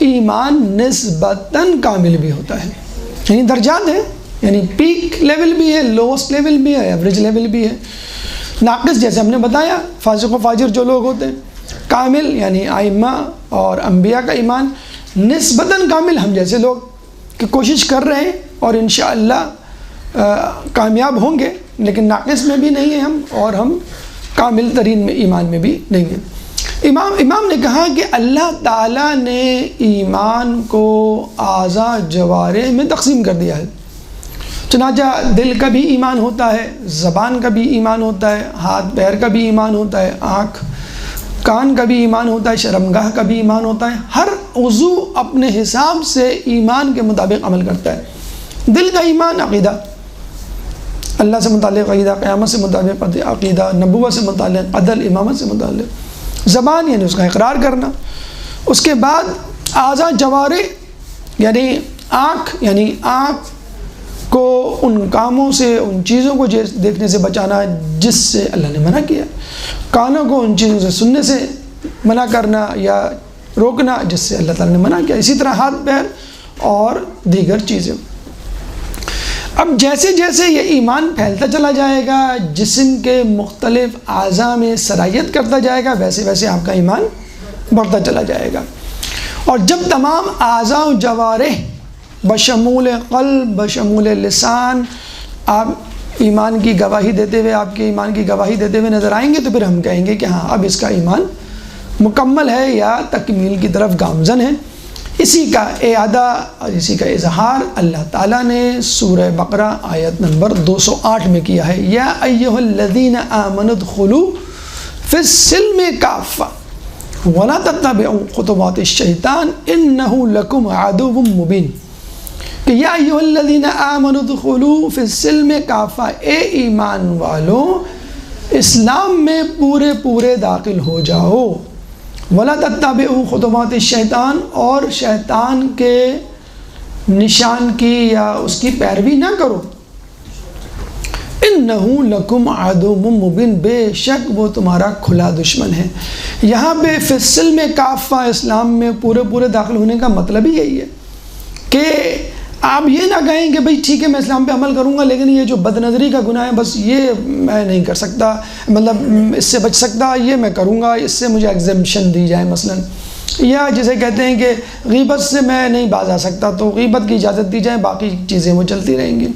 ایمان نسبتاً کامل بھی ہوتا ہے. یعنی درجات ہیں، یعنی پیک لیول بھی ہے، لوسٹ لیول بھی ہے، ایوریج لیول بھی ہے. ناقص جیسے ہم نے بتایا فاسق و فاجر جو لوگ ہوتے ہیں. کامل یعنی ائمہ اور انبیاء کا ایمان. نسبتاً کامل ہم جیسے لوگ کہ کوشش کر رہے ہیں اور انشاءاللہ کامیاب ہوں گے، لیکن ناقص میں بھی نہیں ہیں ہم اور ہم کامل ترین میں ایمان میں بھی نہیں ہیں. امام نے کہا کہ اللہ تعالیٰ نے ایمان کو اعضاء جوارح میں تقسیم کر دیا ہے. چنانچہ دل کا بھی ایمان ہوتا ہے، زبان کا بھی ایمان ہوتا ہے، ہاتھ پیر کا بھی ایمان ہوتا ہے، آنکھ کان کا بھی ایمان ہوتا ہے، شرمگاہ کا بھی ایمان ہوتا ہے. ہر عضو اپنے حساب سے ایمان کے مطابق عمل کرتا ہے. دل کا ایمان عقیدہ، اللہ سے متعلق عقیدہ، قیامت سے متعلق عقیدہ، نبوت سے متعلق، عدل، امامت سے متعلق. زبان یعنی اس کا اقرار کرنا. اس کے بعد اعضاء جوارح یعنی آنکھ، یعنی آنکھ کو ان کاموں سے، ان چیزوں کو دیکھنے سے بچانا جس سے اللہ نے منع کیا. کانوں کو ان چیزوں سے سننے سے منع کرنا یا روکنا جس سے اللہ تعالیٰ نے منع کیا. اسی طرح ہاتھ پیر اور دیگر چیزیں. اب جیسے جیسے یہ ایمان پھیلتا چلا جائے گا، جسم کے مختلف اعضاء میں سرایت کرتا جائے گا، ویسے ویسے آپ کا ایمان بڑھتا چلا جائے گا. اور جب تمام اعضاء و جوارح بشمول قلب، بشمول لسان آپ ایمان کی گواہی دیتے ہوئے، آپ کے ایمان کی گواہی دیتے ہوئے نظر آئیں گے، تو پھر ہم کہیں گے کہ ہاں اب اس کا ایمان مکمل ہے یا تکمیل کی طرف گامزن ہے. اسی کا اعادہ اور اسی کا اظہار اللہ تعالیٰ نے سورہ بقرہ آیت نمبر 208 میں کیا ہے. یا ایھا الذین آمنوا ادخلوا فی السلم کافہ ولا تتبعوا خطوات الشیطان انہ لکم عدو مبین. کہ یا ایھا الذین آمنوا ادخلوا فی السلم کافہ، اے ایمان والو اسلام میں پورے پورے داخل ہو جاؤ. ولا تتبعوا خطوات الشیطان، اور شیطان کے نشان کی یا اس کی پیروی نہ کرو. انہ لکم عدو مبین، بے شک وہ تمہارا کھلا دشمن ہے. یہاں پہ فی السلم کافہ، اسلام میں پورے پورے داخل ہونے کا مطلب ہی یہی ہے کہ آپ یہ نہ کہیں کہ بھئی ٹھیک ہے میں اسلام پہ عمل کروں گا لیکن یہ جو بد نظری کا گناہ ہے بس یہ میں نہیں کر سکتا، مطلب اس سے بچ سکتا، یہ میں کروں گا، اس سے مجھے ایگزمپشن دی جائے مثلا. یا جسے کہتے ہیں کہ غیبت سے میں نہیں باز آ سکتا تو غیبت کی اجازت دی جائے، باقی چیزیں وہ چلتی رہیں گی.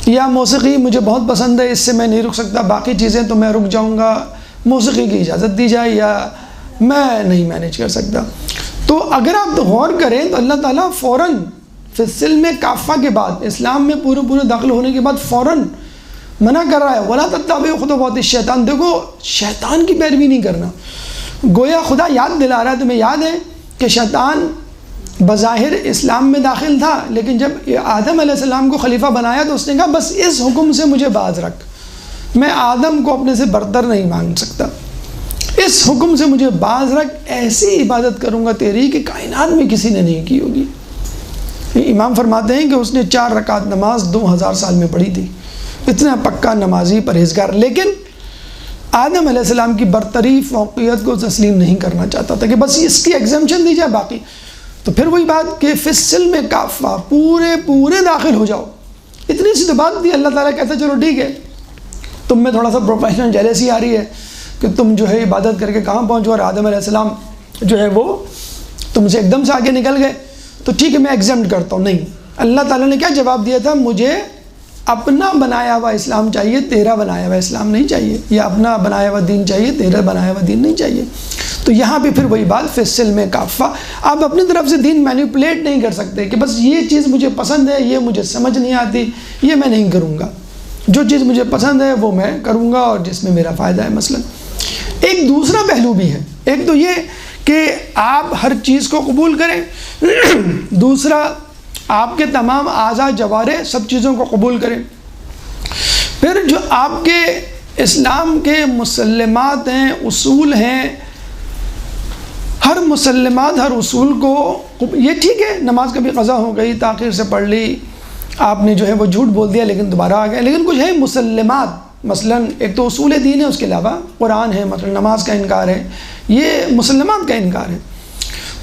یا موسیقی مجھے بہت پسند ہے، اس سے میں نہیں رک سکتا، باقی چیزیں تو میں رک جاؤں گا، موسیقی کی اجازت دی جائے، یا میں نہیں مینیج کر سکتا. تو اگر آپ غور کریں تو اللہ تعالیٰ فوراً فی السلم کافہ کے بعد، اسلام میں پورے پورے داخل ہونے کے بعد فوراً منع کر رہا ہے ولا تتبعوا خطوات الشیطان. دیکھو شیطان کی پیروی نہیں کرنا. گویا خدا یاد دلا رہا ہے. تمہیں یاد ہے کہ شیطان بظاہر اسلام میں داخل تھا لیکن جب آدم علیہ السلام کو خلیفہ بنایا تو اس نے کہا بس اس حکم سے مجھے باز رکھ، میں آدم کو اپنے سے برتر نہیں مان سکتا، اس حکم سے مجھے باز رکھ، ایسی عبادت کروں گا تیری کہ کائنات میں کسی نے نہیں کی ہوگی. امام فرماتے ہیں کہ اس نے 4 رکعت نماز 2000 سال میں پڑھی تھی. اتنا پکا نمازی پرہیزگار. لیکن آدم علیہ السلام کی برتری فوقیت کو تسلیم نہیں کرنا چاہتا تھا کہ بس اس کی ایگزمپشن دی جائے، باقی تو پھر وہی بات کہ فی السلم کافہ، پورے داخل ہو جاؤ، اتنی سی تو بات تھی۔ اللہ تعالیٰ کہتا چلو ٹھیک ہے، تم میں تھوڑا سا پروفیشنل جیلسی آ رہی ہے کہ تم جو ہے عبادت کر کے کہاں پہنچو، اور آدم علیہ السلام جو ہے وہ تم سے ایک دم سے آگے نکل گئے، تو ٹھیک ہے میں ایگزمپٹ کرتا ہوں۔ نہیں، اللہ تعالیٰ نے کیا جواب دیا تھا؟ مجھے اپنا بنایا ہوا اسلام چاہیے، تیرا بنایا ہوا اسلام نہیں چاہیے، یا اپنا بنایا ہوا دین چاہیے، تیرا بنایا ہوا دین نہیں چاہیے۔ تو یہاں پہ پھر وہی بات، فی السلم کافہ، آپ اپنی طرف سے دین مینیپولیٹ نہیں کر سکتے کہ بس یہ چیز مجھے پسند ہے، یہ مجھے سمجھ نہیں آتی، یہ میں نہیں کروں گا، جو چیز مجھے پسند ہے وہ میں کروں گا اور جس میں میرا فائدہ ہے۔ مثلا ایک دوسرا پہلو بھی ہے، ایک تو یہ کہ آپ ہر چیز کو قبول کریں، دوسرا آپ کے تمام اعضاء جوارح سب چیزوں کو قبول کریں۔ پھر جو آپ کے اسلام کے مسلمات ہیں، اصول ہیں، ہر مسلمات، ہر اصول کو یہ ٹھیک ہے، نماز کبھی قضا ہو گئی، تاخیر سے پڑھ لی، آپ نے جو ہے وہ جھوٹ بول دیا لیکن دوبارہ آ گیا، لیکن کچھ ہے مسلمات، مثلا ایک تو اصول دین ہے، اس کے علاوہ قرآن ہے، مثلا نماز کا انکار ہے، یہ مسلمات کا انکار ہے۔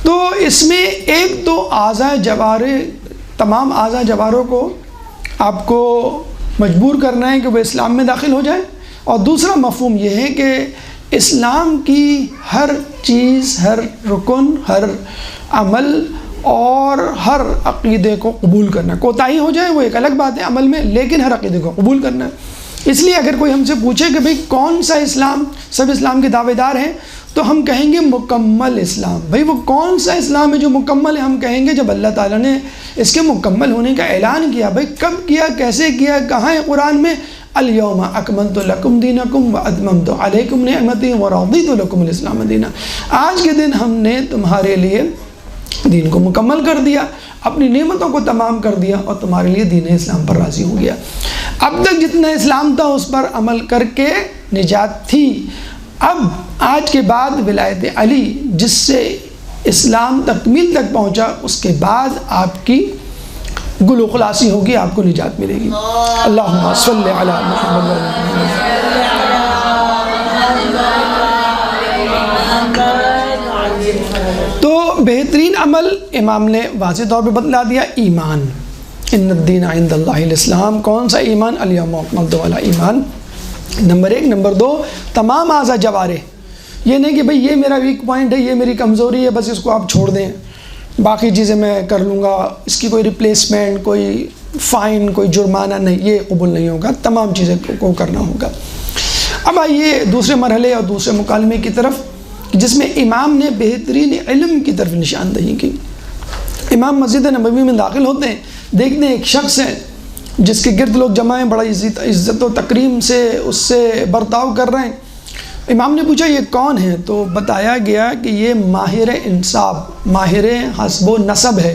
تو اس میں ایک تو اعضاء جوارح، تمام اعضاء جوارح کو آپ کو مجبور کرنا ہے کہ وہ اسلام میں داخل ہو جائے، اور دوسرا مفہوم یہ ہے کہ اسلام کی ہر چیز، ہر رکن، ہر عمل اور ہر عقیدے کو قبول کرنا۔ کوتاہی ہو جائے وہ ایک الگ بات ہے عمل میں، لیکن ہر عقیدے کو قبول کرنا ہے۔ اس لیے اگر کوئی ہم سے پوچھے کہ بھئی کون سا اسلام، سب اسلام کے دعوے دار ہیں، تو ہم کہیں گے مکمل اسلام۔ بھئی وہ کون سا اسلام ہے جو مکمل ہے؟ ہم کہیں گے جب اللہ تعالیٰ نے اس کے مکمل ہونے کا اعلان کیا۔ بھئی کب کیا، کیسے کیا، کہاں ہے قرآن میں؟ الیوم اکملت لکم دینکم واتممت علیکم نعمتی ورضیت لکم الاسلام دینا۔ آج کے دن ہم نے تمہارے لیے دین کو مکمل کر دیا، اپنی نعمتوں کو تمام کر دیا، اور تمہارے لیے دین اسلام پر راضی ہو گیا۔ اب تک جتنا اسلام تھا اس پر عمل کر کے نجات تھی، اب آج کے بعد ولایت علی جس سے اسلام تکمیل تک پہنچا، اس کے بعد آپ کی گل و خلاصی ہوگی، آپ کو نجات ملے گی۔ اللہم صلی علی محمد۔ تو بہترین عمل امام نے واضح طور پہ بتلا دیا، ایمان، ان الدین عند اللہ الاسلام۔ کون سا ایمان؟ الیوم اکملت والا ایمان، نمبر 1۔ نمبر 2، تمام اعضاء جوارح، یہ نہیں کہ بھئی یہ میرا ویک پوائنٹ ہے، یہ میری کمزوری ہے، بس اس کو آپ چھوڑ دیں، باقی چیزیں میں کر لوں گا، اس کی کوئی ریپلیسمنٹ، کوئی فائن، کوئی جرمانہ نہیں، یہ قبول نہیں ہوگا، تمام چیزیں کو کرنا ہوگا۔ اب آئیے دوسرے مرحلے اور دوسرے مکالمے کی طرف، جس میں امام نے بہترین علم کی طرف نشاندہی کی۔ امام مسجد نبوی میں داخل ہوتے ہیں، دیکھتے ہیں ایک شخص ہے جس کے گرد لوگ جمع ہیں، بڑا عزت و تکریم سے اس سے برتاؤ کر رہے ہیں۔ امام نے پوچھا یہ کون ہے؟ تو بتایا گیا کہ یہ ماہر انصاب، ماہر حسب و نسب ہے،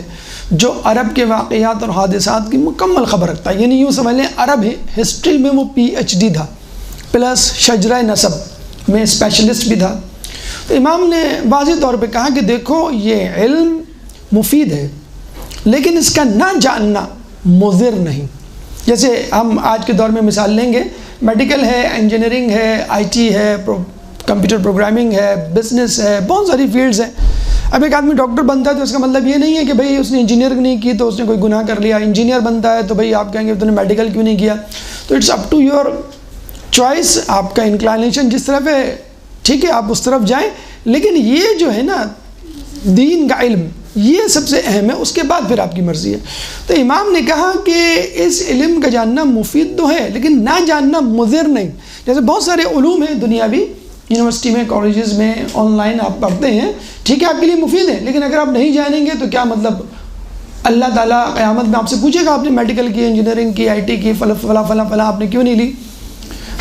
جو عرب کے واقعات اور حادثات کی مکمل خبر رکھتا ہے۔ یعنی یوں سمجھ لیں عرب ہسٹری میں وہ PhD تھا، پلس شجرہ نسب میں اسپیشلسٹ بھی تھا۔ تو امام نے واضح طور پہ کہا کہ دیکھو یہ علم مفید ہے، لیکن اس کا نہ جاننا مضر نہیں۔ جیسے ہم آج کے دور میں مثال لیں گے، میڈیکل ہے، انجینئرنگ ہے، IT ہے، کمپیوٹر پروگرامنگ ہے، بزنس ہے، بہت ساری فیلڈز ہیں۔ اب ایک آدمی ڈاکٹر بنتا ہے تو اس کا مطلب یہ نہیں ہے کہ بھئی اس نے انجینئرنگ نہیں کی تو اس نے کوئی گناہ کر لیا۔ انجینئر بنتا ہے تو بھئی آپ کہیں گے تو نے میڈیکل کیوں نہیں کیا؟ تو it's up to your choice, آپ کا انکلائنیشن جس طرف ہے ٹھیک ہے آپ اس طرف جائیں، لیکن یہ جو ہے نا دین کا علم یہ سب سے اہم ہے، اس کے بعد پھر آپ کی مرضی ہے۔ تو امام نے کہا کہ اس علم کا جاننا مفید تو ہے لیکن نہ جاننا مضر نہیں۔ جیسے بہت سارے علوم ہیں دنیاوی، یونیورسٹی میں، کالجز میں، آن لائن آپ پڑھتے ہیں، ٹھیک ہے آپ کے لیے مفید ہے، لیکن اگر آپ نہیں جانیں گے تو کیا مطلب؟ اللہ تعالیٰ قیامت میں آپ سے پوچھے گا آپ نے میڈیکل کی، انجینئرنگ کی، IT کی، فلاں آپ نے کیوں نہیں لی؟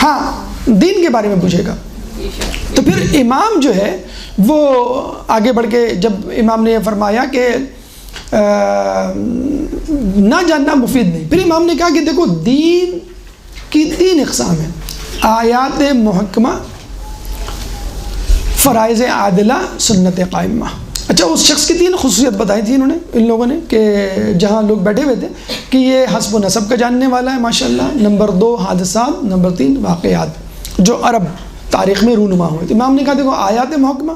ہاں دین کے بارے میں پوچھے گا۔ تو پھر امام جو ہے وہ آگے بڑھ کے جب امام نے یہ فرمایا کہ نہ جاننا مفید نہیں، پھر امام نے کہا کہ دیکھو دین کی 3 اقسام ہیں، آیات محکمہ، فرائض عادلہ، سنت قائمہ۔ اچھا اس شخص کی 3 خصوصیت بتائی تھی انہوں نے، ان لوگوں نے، کہ جہاں لوگ بیٹھے ہوئے تھے کہ یہ حسب و نسب کا جاننے والا ہے ماشاءاللہ، نمبر 2 حادثات، نمبر 3 واقعات، جو عرب تاریخ میں رونما ہوئے. تو امام نے کہا دیکھو آیات محکمہ،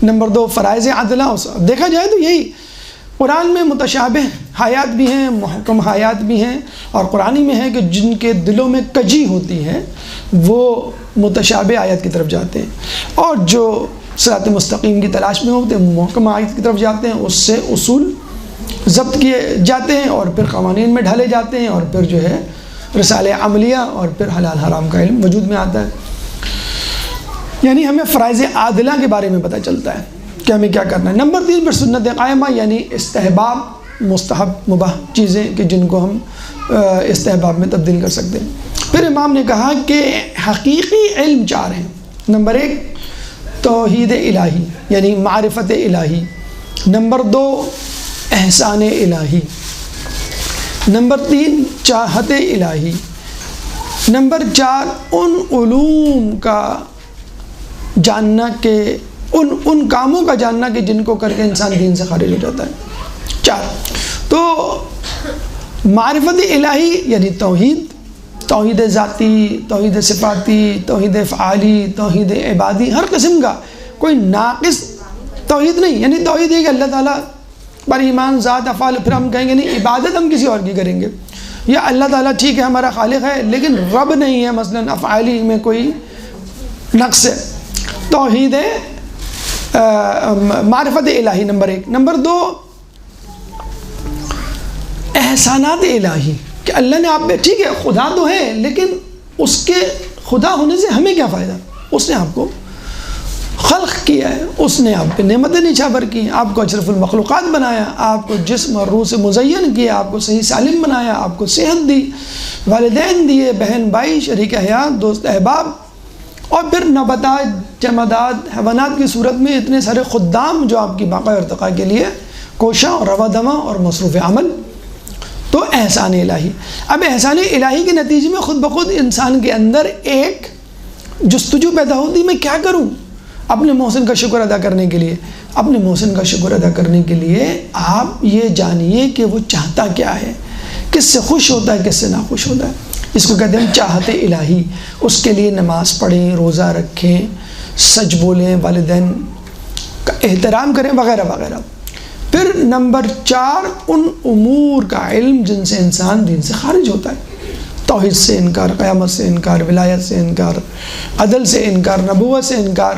نمبر 2 فرائض عدلہ. دیکھا جائے تو یہی قرآن میں متشابہ آیات بھی ہیں، محکم آیات بھی ہیں، اور قرآن میں ہے کہ جن کے دلوں میں کجی ہوتی ہے وہ متشابہ آیات کی طرف جاتے ہیں، اور جو صراط مستقیم کی تلاش میں ہوتے ہیں محکم آیات کی طرف جاتے ہیں، اس سے اصول ضبط کیے جاتے ہیں اور پھر قوانین میں ڈھالے جاتے ہیں، اور پھر جو ہے رسالہ عملیہ اور پھر حلال حرام کا علم وجود میں آتا ہے. یعنی ہمیں فرائض عادلہ کے بارے میں پتہ چلتا ہے کہ ہمیں کیا کرنا ہے. نمبر 3 پر سنت قائمہ، یعنی استحباب، مستحب، مباح چیزیں کہ جن کو ہم استحباب میں تبدیل کر سکتے ہیں. پھر امام نے کہا کہ حقیقی علم 4 ہیں. نمبر 1 توحید الہی یعنی معرفت الہی. نمبر 2 احسان الہی. نمبر 3 چاہت الہی. نمبر 4 ان علوم کا جاننا کہ ان کاموں کا جاننا کہ جن کو کر کے انسان دین سے خارج ہو جاتا ہے. 4 تو معرفت الہی یعنی توحید ذاتی، توحید صفاتی، توحید افعالی، توحید عبادی، ہر قسم کا کوئی ناقص توحید نہیں. یعنی توحید ہے کہ اللہ تعالیٰ پر ایمان، ذات، افعال. پھر ہم کہیں گے نہیں عبادت ہم کسی اور کی کریں گے، یا اللہ تعالیٰ ٹھیک ہے ہمارا خالق ہے لیکن رب نہیں ہے، مثلا افعالی میں کوئی نقص ہے. توحید معرفت الہی نمبر 1. نمبر 2 احسانات الہی کہ اللہ نے آپ پہ، ٹھیک ہے خدا تو ہے لیکن اس کے خدا ہونے سے ہمیں کیا فائدہ. اس نے آپ کو خلق کیا ہے، اس نے آپ پہ نعمتیں نچھاور کی، آپ کو اشرف المخلوقات بنایا، آپ کو جسم اور روح سے مزین کیا، آپ کو صحیح سالم بنایا، آپ کو صحت دی، والدین دیے، بہن بھائی، شریک حیات، دوست احباب، اور پھر نباتات، جمادات، حیوانات کی صورت میں اتنے سارے خدام جو آپ کی بقا ارتقاء کے لیے کوشاں اور روا دمہ اور مصروف عمل. تو احسان الہی. اب احسان الہی کے نتیجے میں خود بخود انسان کے اندر ایک جستجو پیدا ہوتی، میں کیا کروں اپنے محسن کا شکر ادا کرنے کے لیے. اپنے محسن کا شکر ادا کرنے کے لیے آپ یہ جانیے کہ وہ چاہتا کیا ہے، کس سے خوش ہوتا ہے، کس سے ناخوش ہوتا ہے. اس کو کہتے ہیں چاہت الہی. اس کے لیے نماز پڑھیں، روزہ رکھیں، سچ بولیں، والدین کا احترام کریں، وغیرہ وغیرہ. پھر نمبر 4 ان امور کا علم جن سے انسان دین سے خارج ہوتا ہے. توحید سے انکار، قیامت سے انکار، ولایت سے انکار، عدل سے انکار، نبوت سے انکار،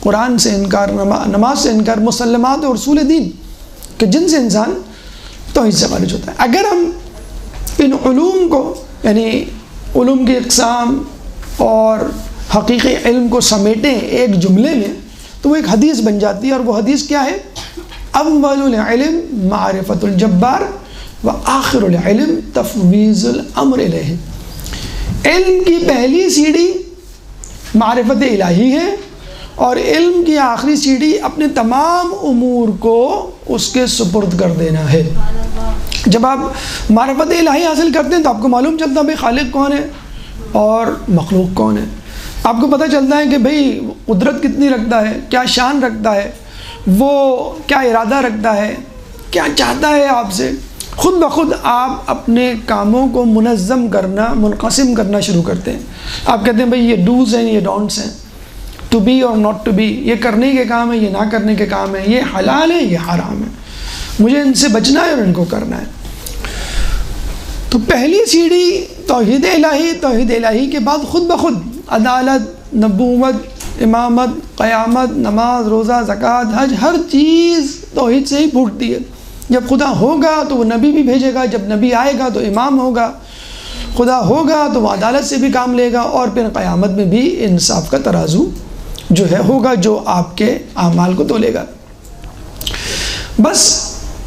قرآن سے انکار، نماز سے انکار، مسلمات اور اصول دین کہ جن سے انسان توحید سے خارج ہوتا ہے. اگر ہم ان علوم کو یعنی علوم کی اقسام اور حقیقی علم کو سمیٹیں ایک جملے میں تو وہ ایک حدیث بن جاتی ہے. اور وہ حدیث کیا ہے؟ اول العلم معرفت الجبار و آخر العلم تفویض الامر الیہ. علم کی پہلی سیڑھی معرفت الہی ہے اور علم کی آخری سیڑھی اپنے تمام امور کو اس کے سپرد کر دینا ہے. جب آپ معرفت الہی حاصل کرتے ہیں تو آپ کو معلوم چلتا ہے بھئی خالق کون ہے اور مخلوق کون ہے. آپ کو پتہ چلتا ہے کہ بھئی قدرت کتنی رکھتا ہے، کیا شان رکھتا ہے، وہ کیا ارادہ رکھتا ہے، کیا چاہتا ہے آپ سے. خود بخود آپ اپنے کاموں کو منظم کرنا، منقسم کرنا شروع کرتے ہیں. آپ کہتے ہیں بھئی یہ ڈوز ہیں، یہ ڈونٹس ہیں، ٹو بی اور ناٹ ٹو بی، یہ کرنے کے کام ہے، یہ نہ کرنے کے کام ہے، یہ حلال ہے، یہ حرام ہے، مجھے ان سے بچنا ہے اور ان کو کرنا ہے. تو پہلی سیڑھی توحید الہی. توحید الہی کے بعد خود بخود عدالت، نبوت، امامت، قیامت، نماز، روزہ، زکوٰۃ، حج، ہر چیز توحید سے ہی پھوٹتی ہے. جب خدا ہوگا تو وہ نبی بھی بھیجے گا، جب نبی آئے گا تو امام ہوگا، خدا ہوگا تو وہ عدالت سے بھی کام لے گا، اور پھر قیامت میں بھی انصاف کا ترازو جو ہے ہوگا جو آپ کے اعمال کو تولے گا. بس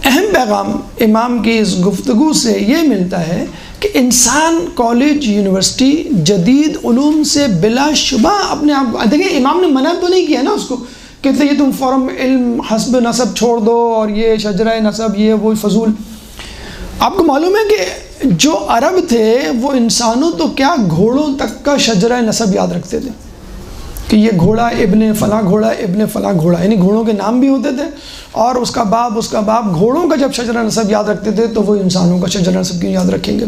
اہم پیغام امام کی اس گفتگو سے یہ ملتا ہے کہ انسان کالج، یونیورسٹی، جدید علوم سے بلا شبہ اپنے آپ کو، دیکھیں امام نے منع تو نہیں کیا نا اس کو، کہتے یہ تم فورم علم حسب نسب چھوڑ دو اور یہ شجرہ نسب، یہ وہ فضول. آپ کو معلوم ہے کہ جو عرب تھے وہ انسانوں تو کیا گھوڑوں تک کا شجرہ نسب یاد رکھتے تھے کہ یہ گھوڑا ابن فلاں گھوڑا، ابن فلاں گھوڑا، یعنی گھوڑوں کے نام بھی ہوتے تھے اور اس کا باپ. گھوڑوں کا جب شجرہ نسب یاد رکھتے تھے تو وہ انسانوں کا شجرہ نسب کیوں یاد رکھیں گے.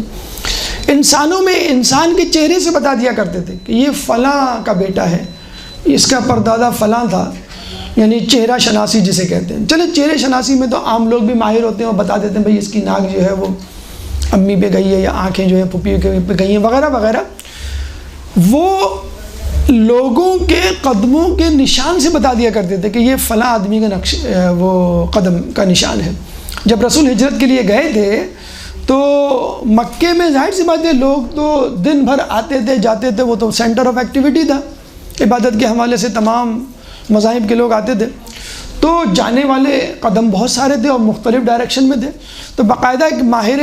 انسانوں میں انسان کے چہرے سے بتا دیا کرتے تھے کہ یہ فلاں کا بیٹا ہے، اس کا پردادا فلاں تھا، یعنی چہرہ شناسی جسے کہتے ہیں۔ چلے چہرے شناسی میں تو عام لوگ بھی ماہر ہوتے ہیں اور بتا دیتے ہیں بھئی اس کی ناک جو ہے وہ امی پہ گئی ہے، یا آنکھیں جو ہے پھپھی پہ گئی ہیں، وغیرہ وغیرہ۔ وہ لوگوں کے قدموں کے نشان سے بتا دیا کرتے تھے کہ یہ فلاں آدمی کا نقش وہ قدم کا نشان ہے۔ جب رسول ہجرت کے لیے گئے تھے تو مکے میں ظاہر سی بات ہے لوگ تو دن بھر آتے تھے جاتے تھے، وہ تو سینٹر آف ایکٹیویٹی تھا، عبادت کے حوالے سے تمام مذاہب کے لوگ آتے تھے، تو جانے والے قدم بہت سارے تھے اور مختلف ڈائریکشن میں تھے۔ تو باقاعدہ ایک ماہر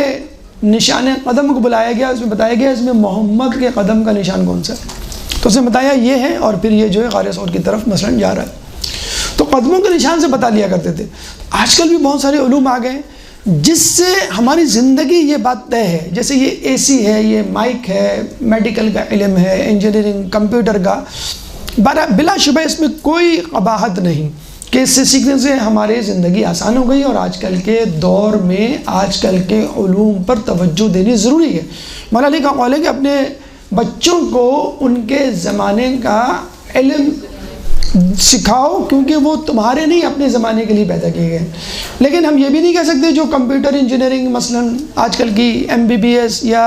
نشان قدم کو بلایا گیا، اس میں بتایا گیا اس میں محمد کے قدم کا نشان کون سا ہے، تو اس نے بتایا یہ ہے، اور پھر یہ جو ہے غار ثور کی طرف مثلا جا رہا ہے۔ تو قدموں کے نشان سے بتا لیا کرتے تھے۔ آج کل بھی بہت سارے علوم آ گئے جس سے ہماری زندگی یہ بات طے ہے، جیسے یہ اے سی ہے، یہ مائک ہے، میڈیکل کا علم ہے، انجینئرنگ، کمپیوٹر کا، بلا شبہ اس میں کوئی قباحت نہیں کہ اس سے سیکھنے سے ہماری زندگی آسان ہو گئی، اور آج کل کے دور میں آج کل کے علوم پر توجہ دینی ضروری ہے۔ مولا علی کا قول ہے کہ اپنے بچوں کو ان کے زمانے کا علم سکھاؤ، کیونکہ وہ تمہارے نہیں اپنے زمانے کے لیے پیدا کیے گئے۔ لیکن ہم یہ بھی نہیں کہہ سکتے جو کمپیوٹر انجینئرنگ مثلا آج کل کی MBBS یا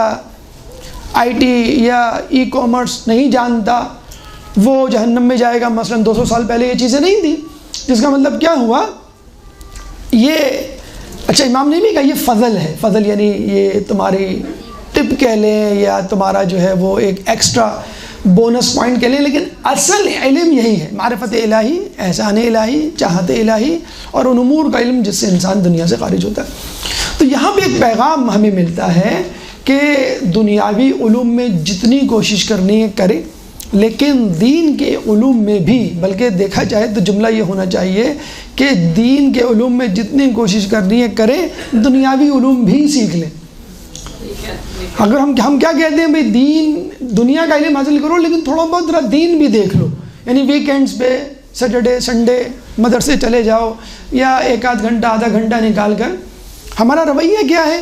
IT یا ای کامرس نہیں جانتا وہ جہنم میں جائے گا، مثلا 200 سال پہلے یہ چیزیں نہیں تھیں، جس کا مطلب کیا ہوا، یہ اچھا امام نے بھی کہا یہ فضل ہے، فضل یعنی یہ تمہاری ٹپ کہہ لیں یا تمہارا جو ہے وہ ایک ایکسٹرا بونس پوائنٹ کہہ لیں، لیکن اصل علم یہی ہے، معرفت الہی، احسان الہی، چاہت الہی، اور ان امور کا علم جس سے انسان دنیا سے خارج ہوتا ہے۔ تو یہاں پہ ایک پیغام ہمیں ملتا ہے کہ دنیاوی علوم میں جتنی کوشش کرنی ہے کرے، لیکن دین کے علوم میں بھی، بلکہ دیکھا جائے تو جملہ یہ ہونا چاہیے کہ دین کے علوم میں جتنی کوشش کرنی ہے کریں، دنیاوی علوم بھی سیکھ لیں۔ اگر ہم کیا کہتے ہیں بھئی دین دنیا کا علم حاصل کرو، لیکن تھوڑا بہت ذرا دین بھی دیکھ لو، یعنی ویکینڈز پہ سیٹرڈے سنڈے مدرسے چلے جاؤ، یا ایک آدھ گھنٹہ آدھا گھنٹہ نکال کر۔ ہمارا رویہ کیا ہے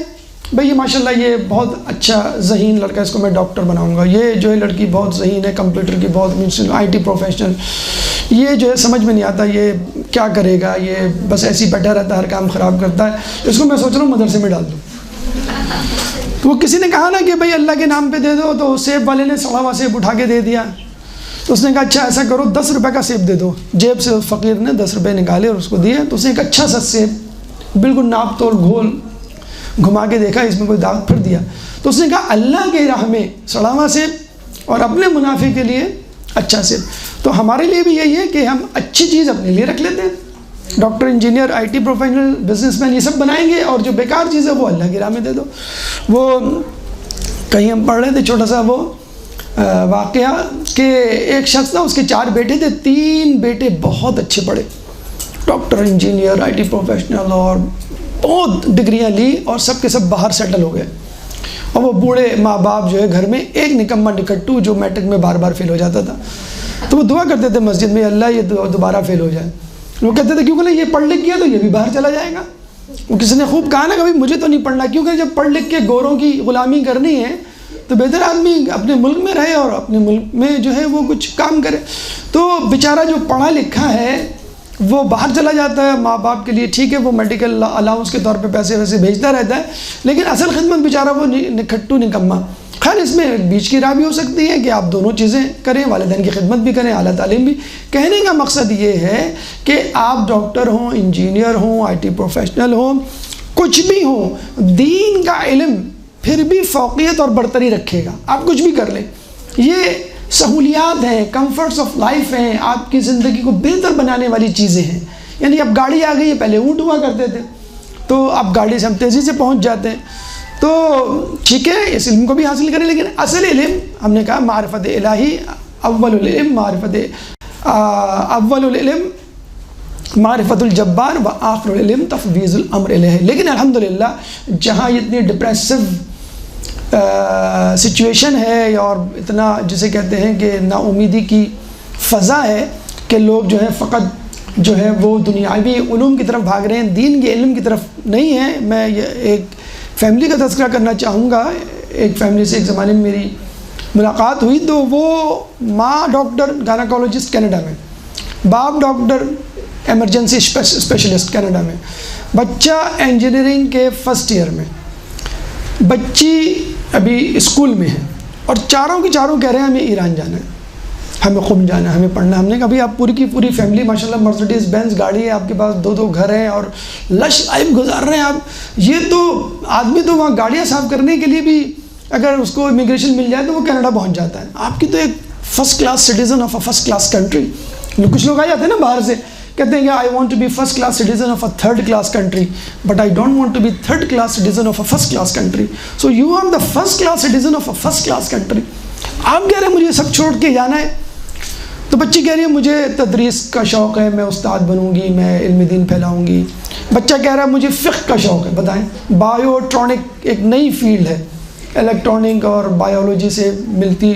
بھئی یہ ماشاءاللہ یہ بہت اچھا ذہین لڑکا، اس کو میں ڈاکٹر بناؤں گا، یہ جو ہے لڑکی بہت ذہین ہے، کمپیوٹر کی بہت IT پروفیشنل، یہ جو ہے سمجھ میں نہیں آتا یہ کیا کرے گا، یہ بس ایسے ہی بیٹھا رہتا ہے، ہر کام خراب کرتا ہے، اس کو میں سوچ رہا ہوں مدرسے میں ڈال دوں۔ تو وہ کسی نے کہا نا کہ بھئی اللہ کے نام پہ دے دو، تو سیب والے نے سڑا ہوا سیب اٹھا کے دے دیا، تو اس نے کہا اچھا ایسا کرو 10 روپے کا سیب دے دو، جیب سے فقیر نے 10 روپے نکالے اور اس کو دیے، تو اس نے ایک اچھا سا سیب بالکل ناپ تول گھول گھما کے دیکھا، اس میں کوئی داغ پھر دیا، تو اس نے کہا اللہ کے راہ میں سڑا ہوا سیب اور اپنے منافع کے لیے اچھا سیب۔ تو ہمارے لیے بھی یہی ہے کہ ہم اچھی چیز اپنے لیے رکھ لیتے ہیں، doctor engineer IT professional business man یہ سب بنائیں گے، اور جو بیکار چیز ہے وہ اللہ کی راہ میں دے دو۔ وہ کہیں ہم پڑھ رہے تھے چھوٹا سا وہ واقعہ کہ ایک شخص تھا، اس کے 4 بیٹے تھے، 3 بیٹے بہت اچھے پڑھے، ڈاکٹر انجینئر IT پروفیشنل اور بہت ڈگریاں لی، اور سب کے سب باہر سیٹل ہو گئے، اور وہ بوڑھے ماں باپ جو ہے گھر میں ایک نکما نکٹو جو میٹرک میں بار بار فیل ہو جاتا تھا، تو وہ دعا کرتے تھے مسجد میں اللہ یہ دوبارہ فیل ہو جائے۔ وہ کہتے تھے کیونکہ یہ پڑھ لکھ گیا تو یہ بھی باہر چلا جائے گا۔ وہ کسی نے خوب کہا نا کہ مجھے تو نہیں پڑھنا، کیونکہ جب پڑھ لکھ کے گوروں کی غلامی کرنی ہے تو بہتر آدمی اپنے ملک میں رہے اور اپنے ملک میں جو ہے وہ کچھ کام کرے۔ تو بیچارہ جو پڑھا لکھا ہے وہ باہر چلا جاتا ہے، ماں باپ کے لیے ٹھیک ہے وہ میڈیکل الاؤنس کے طور پہ پیسے ویسے بھیجتا رہتا ہے، لیکن اصل خدمت بیچارہ وہ نکھٹو نکما۔ خیر اس میں بیچ کی راہ بھی ہو سکتی ہے کہ آپ دونوں چیزیں کریں، والدین کی خدمت بھی کریں، اعلیٰ تعلیم بھی۔ کہنے کا مقصد یہ ہے کہ آپ ڈاکٹر ہوں، انجینئر ہوں، IT پروفیشنل ہوں، کچھ بھی ہوں، دین کا علم پھر بھی فوقیت اور برتری رکھے گا، آپ کچھ بھی کر لیں۔ یہ سہولیات ہیں، کمفرٹس آف لائف ہیں، آپ کی زندگی کو بہتر بنانے والی چیزیں ہیں۔ یعنی اب گاڑی آ گئی ہے، پہلے اونٹ ہوا کرتے تھے، تو اب گاڑی سے ہم تیزی سے پہنچ جاتے ہیں، تو ٹھیک ہے اس علم کو بھی حاصل کریں، لیکن اصل علم ہم نے کہا معرفت الہی، اول العلم معرفت الجبار و آخر العلم تفویض الامر الیہ۔ لیکن الحمدللہ جہاں اتنی ڈپریسو سچویشن ہے اور اتنا جسے کہتے ہیں کہ نا امیدی کی فضا ہے کہ لوگ جو ہے فقط جو ہے وہ دنیاوی علوم کی طرف بھاگ رہے ہیں، دین کے علم کی طرف نہیں ہیں۔ میں ایک فیملی کا تذکرہ کرنا چاہوں گا، ایک فیملی سے ایک زمانے میں میری ملاقات ہوئی، تو وہ ماں ڈاکٹر گائنیکولوجسٹ کینیڈا میں، باپ ڈاکٹر ایمرجنسی اسپیشلسٹ کینیڈا میں، بچہ انجینئرنگ کے فرسٹ ایئر میں، بچی ابھی اسکول میں ہے، اور چاروں کے چاروں کہہ رہے ہیں ہمیں ایران جانا ہے، ہمیں قم جانا ہے، ہمیں پڑھنا ہے۔ ہم نے کہا بھائی آپ پوری کی پوری فیملی ماشاءاللہ مرسیڈیز بینز گاڑی ہے آپ کے پاس، 2 گھر ہیں اور لش لائف گزار رہے ہیں آپ، یہ تو آدمی تو وہاں گاڑیاں صاف کرنے کے لیے بھی اگر اس کو امیگریشن مل جائے تو وہ کینیڈا پہنچ جاتا ہے، آپ کی تو ایک first class citizen of a first class country. کچھ لوگ آ جاتے ہیں نا باہر سے، کہتے ہیں کہ I want to be first class citizen of a third class country, but I don't want to be third class citizen of a first class country, so you are the first class citizen of a first class country. آپ کہہ رہے ہیں مجھے سب چھوڑ کے جانا ہے، تو بچی کہہ رہی ہے مجھے تدریس کا شوق ہے، میں استاد بنوں گی، میں علم دین پھیلاؤں گی۔ بچہ کہہ رہا ہے مجھے فقہ کا شوق ہے۔ بتائیں، بایوٹرونک ایک نئی فیلڈ ہے، الیکٹرونک اور بایولوجی سے ملتی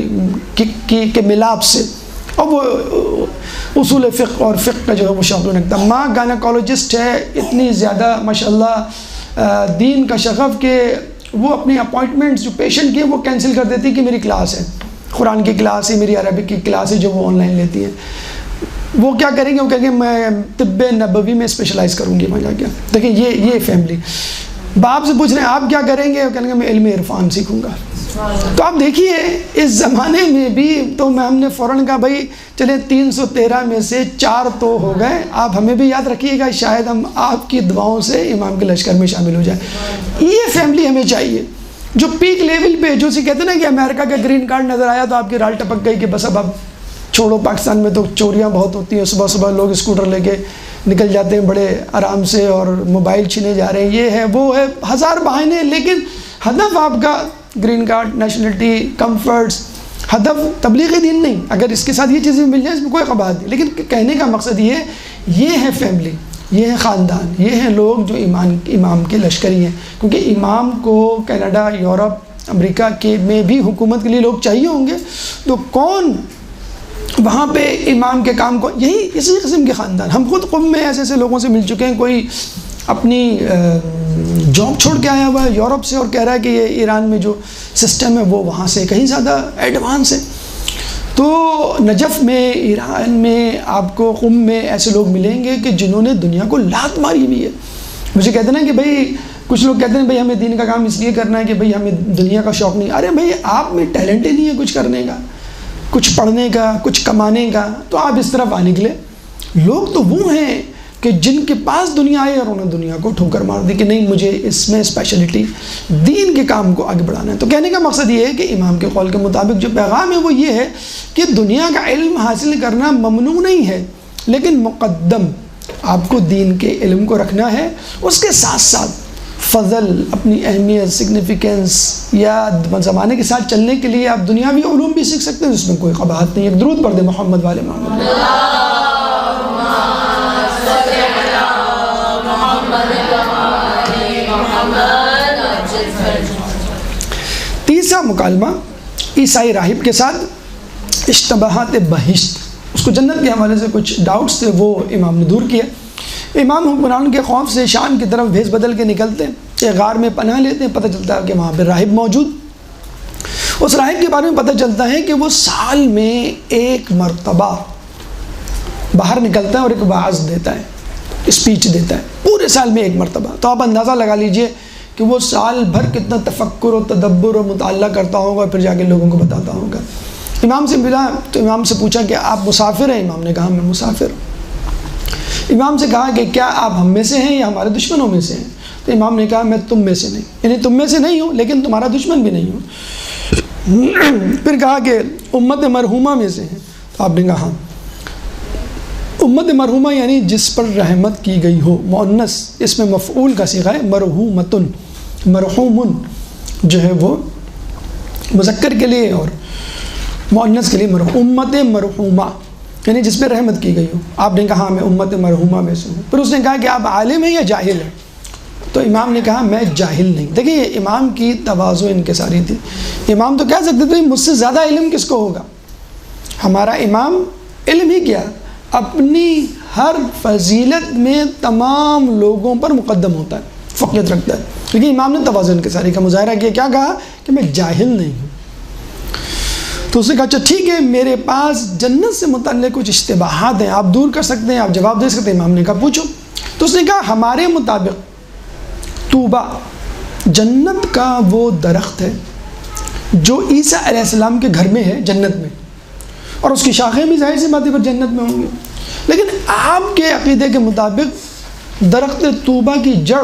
کے ملاپ سے، اور وہ اصول فقہ اور فقہ کا جو ہے وہ شوق رکھتا ہے۔ ماں گائنیکولوجسٹ ہے، اتنی زیادہ ماشاءاللہ دین کا شغف کہ وہ اپنی اپوائنٹمنٹس جو پیشنٹ کی وہ کینسل کر دیتی کہ میری کلاس ہے، قرآن کی کلاس ہے، میری عربک کی کلاس ہے جو وہ آن لائن لیتی ہیں۔ وہ کیا کریں گے؟ وہ کہیں گے میں طب نبوی میں اسپیشلائز کروں گی وہاں جا کے۔ دیکھیں یہ فیملی، باپ سے پوچھ رہے ہیں آپ کیا کریں گے؟ وہ کہیں گے میں علم عرفان سیکھوں گا۔ تو آپ دیکھیے اس زمانے میں بھی تو ہم نے فوراً کہا بھائی چلیں 313 میں سے 4 تو ہو گئے، آپ ہمیں بھی یاد رکھیے گا، شاید ہم آپ کی دعاؤں سے امام کے لشکر میں شامل ہو جائیں۔ یہ فیملی ہمیں چاہیے جو پیک لیول پہ، جو کہتے ہیں نا کہ امریکہ کا گرین کارڈ نظر آیا تو آپ کی رال ٹپک گئی کہ بس اب چھوڑو، پاکستان میں تو چوریاں بہت ہوتی ہیں، صبح صبح لوگ اسکوٹر لے کے نکل جاتے ہیں بڑے آرام سے اور موبائل چھینے جا رہے ہیں، یہ ہے وہ ہے، ہزار بہانے، لیکن ہدف آپ کا گرین کارڈ، نیشنلٹی، کمفرٹس، ہدف تبلیغ دین نہیں۔ اگر اس کے ساتھ یہ چیزیں مل جائیں اس میں کوئی قباحت نہیں، لیکن کہنے کا مقصد یہ ہے فیملی، یہ ہے خاندان، یہ ہیں لوگ جو امام کے لشکری ہیں، کیونکہ امام کو کینیڈا، یورپ، امریکہ کے میں بھی حکومت کے لیے لوگ چاہیے ہوں گے، تو کون وہاں پہ امام کے کام کو، یہی اسی قسم کے خاندان۔ ہم خود قم میں ایسے ایسے لوگوں سے مل چکے ہیں، کوئی اپنی جاب چھوڑ کے آیا ہوا ہے یورپ سے اور کہہ رہا ہے کہ یہ ایران میں جو سسٹم ہے وہ وہاں سے کہیں زیادہ ایڈوانس ہے۔ تو نجف میں، ایران میں، آپ کو قم میں ایسے لوگ ملیں گے کہ جنہوں نے دنیا کو لات ماری ہوئی ہے۔ مجھے کہتے ہیں نا کہ بھائی کچھ لوگ کہتے ہیں بھائی ہمیں دین کا کام اس لیے کرنا ہے کہ بھئی ہمیں دنیا کا شوق نہیں۔ ارے بھئی آپ میں ٹیلنٹ ہی نہیں ہے کچھ کرنے کا، کچھ پڑھنے کا، کچھ کمانے کا، تو آپ اس طرف آ نکلے۔ لوگ تو وہ ہیں کہ جن کے پاس دنیا آئی اور انہوں نے دنیا کو ٹھوکر مار دی کہ نہیں مجھے اس میں اسپیشلٹی، دین کے کام کو آگے بڑھانا ہے۔ تو کہنے کا مقصد یہ ہے کہ امام کے قول کے مطابق جو پیغام ہے وہ یہ ہے کہ دنیا کا علم حاصل کرنا ممنوع نہیں ہے، لیکن مقدم آپ کو دین کے علم کو رکھنا ہے، اس کے ساتھ ساتھ فضل، اپنی اہمیت، سگنیفیکنس یا زمانے کے ساتھ چلنے کے لیے آپ دنیاوی علوم بھی سیکھ سکتے ہیں، اس میں کوئی قباحت نہیں ہے۔ درود پڑھ دیں محمد والے محمد۔ تیسرا مکالمہ عیسائی راہب کے ساتھ اشتباہات بہشت، اس کو جنت کے حوالے سے کچھ ڈاؤٹس تھے وہ امام نے دور کیا۔ امام حکمران کے خوف سے شام کی طرف بھیس بدل کے نکلتے ہیں، ایک غار میں پناہ لیتے ہیں، پتہ چلتا ہے کہ وہاں پہ راہب موجود۔ اس راہب کے بارے میں پتہ چلتا ہے کہ وہ سال میں ایک مرتبہ باہر نکلتا ہے اور ایک وعظ دیتا ہے، اسپیچ دیتا ہے، پورے سال میں ایک مرتبہ۔ تو آپ اندازہ لگا لیجئے کہ وہ سال بھر کتنا تفکر و تدبر و مطالعہ کرتا ہوگا، پھر جا کے لوگوں کو بتاتا ہوگا۔ امام سے ملا تو امام سے پوچھا کہ آپ مسافر ہیں؟ امام نے کہا میں مسافر ہوں۔ امام سے کہا کہ کیا آپ ہم میں سے ہیں یا ہمارے دشمنوں میں سے ہیں؟ تو امام نے کہا میں تم میں سے نہیں، یعنی تم میں سے نہیں ہوں لیکن تمہارا دشمن بھی نہیں ہوں۔ پھر کہا کہ امت مرحومہ میں سے ہیں؟ تو آپ نے کہا ہاں۔ امت مرحومہ یعنی جس پر رحمت کی گئی ہو، مؤنث، اس میں مفعول کا صیغہ ہے مرحومتن، مرحومن جو ہے وہ مذکر کے لیے اور مؤنث کے لیے امت مرحومہ یعنی جس پہ رحمت کی گئی ہو۔ آپ نے کہا میں امت مرحومہ میں سے ہوں۔ پھر اس نے کہا کہ آپ عالم ہیں یا جاہل ہیں؟ تو امام نے کہا میں جاہل نہیں۔ دیکھیں یہ امام کی تواضع انکساری تھی۔ امام تو کہہ سکتے تھے مجھ سے زیادہ علم کس کو ہوگا؟ ہمارا امام علم ہی کیا، اپنی ہر فضیلت میں تمام لوگوں پر مقدم ہوتا ہے۔ فوقیت رکھتا ہے. لیکن امام نے توازن انکساری کا مظاہرہ کیا. کیا کہا کہ میں جاہل نہیں ہوں. تو اس نے کہا اچھا ٹھیک ہے، میرے پاس جنت سے متعلق کچھ اشتباہات ہیں، آپ دور کر سکتے ہیں، آپ جواب دے سکتے ہیں. امام نے کہا پوچھو. تو اس نے کہا ہمارے مطابق طوبہ جنت کا وہ درخت ہے جو عیسیٰ علیہ السلام کے گھر میں ہے جنت میں، اور اس کی شاخیں بھی ظاہر سی بات ہے پر جنت میں ہوں گی. لیکن آپ کے عقیدے کے مطابق درخت طوبہ کی جڑ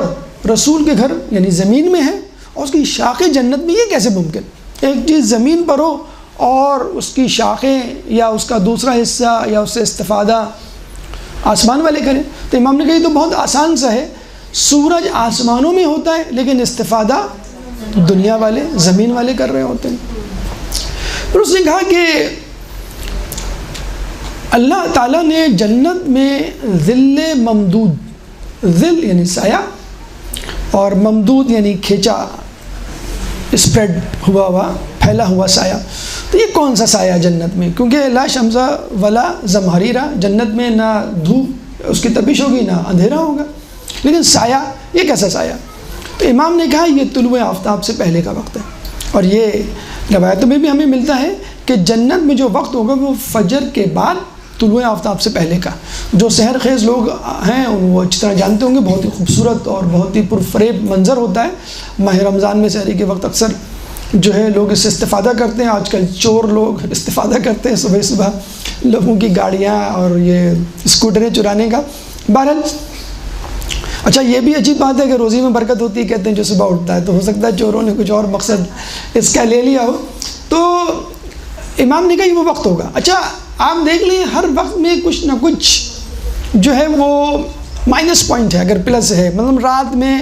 رسول کے گھر یعنی زمین میں ہے اور اس کی شاخیں جنت میں، یہ کیسے ممکن؟ ایک چیز زمین پر ہو اور اس کی شاخیں یا اس کا دوسرا حصہ یا اس سے استفادہ آسمان والے کریں. تو امام نے کہا یہ تو بہت آسان سا ہے، سورج آسمانوں میں ہوتا ہے لیکن استفادہ دنیا والے زمین والے کر رہے ہوتے ہیں. پھر اس نے کہا کہ اللہ تعالیٰ نے جنت میں ظل ممدود، ظل یعنی سایہ اور ممدود یعنی کھینچا، اسپریڈ ہوا پھیلا ہوا سایہ. تو یہ کون سا سایہ جنت میں؟ کیونکہ لا شمس ولا زمہریرہ، جنت میں نہ دھوپ اس کی تپش ہوگی نہ اندھیرا ہوگا، لیکن سایہ یہ کیسا سایہ؟ تو امام نے کہا یہ طلوع آفتاب سے پہلے کا وقت ہے. اور یہ روایتوں میں بھی ہمیں ملتا ہے کہ جنت میں جو وقت ہوگا وہ فجر کے بعد طلوع آفتاب سے پہلے کا. جو سحر خیز لوگ ہیں وہ اچھی طرح جانتے ہوں گے، بہت ہی خوبصورت اور بہت ہی پرفریب منظر ہوتا ہے ماہ رمضان میں سحری کے وقت. اکثر جو ہے لوگ اس سے استفادہ کرتے ہیں، آج کل چور لوگ استفادہ کرتے ہیں صبح صبح لوگوں کی گاڑیاں اور یہ اسکوٹریں چرانے کا. بہرحال اچھا یہ بھی عجیب بات ہے کہ روزی میں برکت ہوتی ہے کہتے ہیں جو صبح اٹھتا ہے، تو ہو سکتا ہے چوروں نے کچھ اور مقصد اس کا لے لیا ہو. تو امام نے کہا یہ وہ وقت ہوگا. اچھا آپ دیکھ لیں ہر وقت میں کچھ نہ کچھ جو ہے وہ مائنس پوائنٹ ہے. اگر پلس ہے مطلب رات میں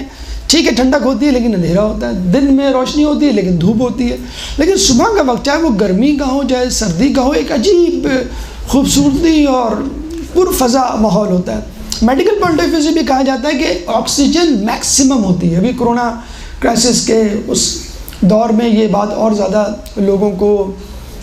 ٹھیک ہے ٹھنڈک ہوتی ہے لیکن اندھیرا ہوتا ہے، دن میں روشنی ہوتی ہے لیکن دھوپ ہوتی ہے. لیکن صبح کا وقت چاہے وہ گرمی کا ہو چاہے سردی کا ہو، ایک عجیب خوبصورتی اور پرفضا ماحول ہوتا ہے. میڈیکل پوائنٹ آف ویو سے بھی کہا جاتا ہے کہ آکسیجن میکسیمم ہوتی ہے. ابھی کرونا کرائسس کے اس دور میں یہ بات اور زیادہ لوگوں کو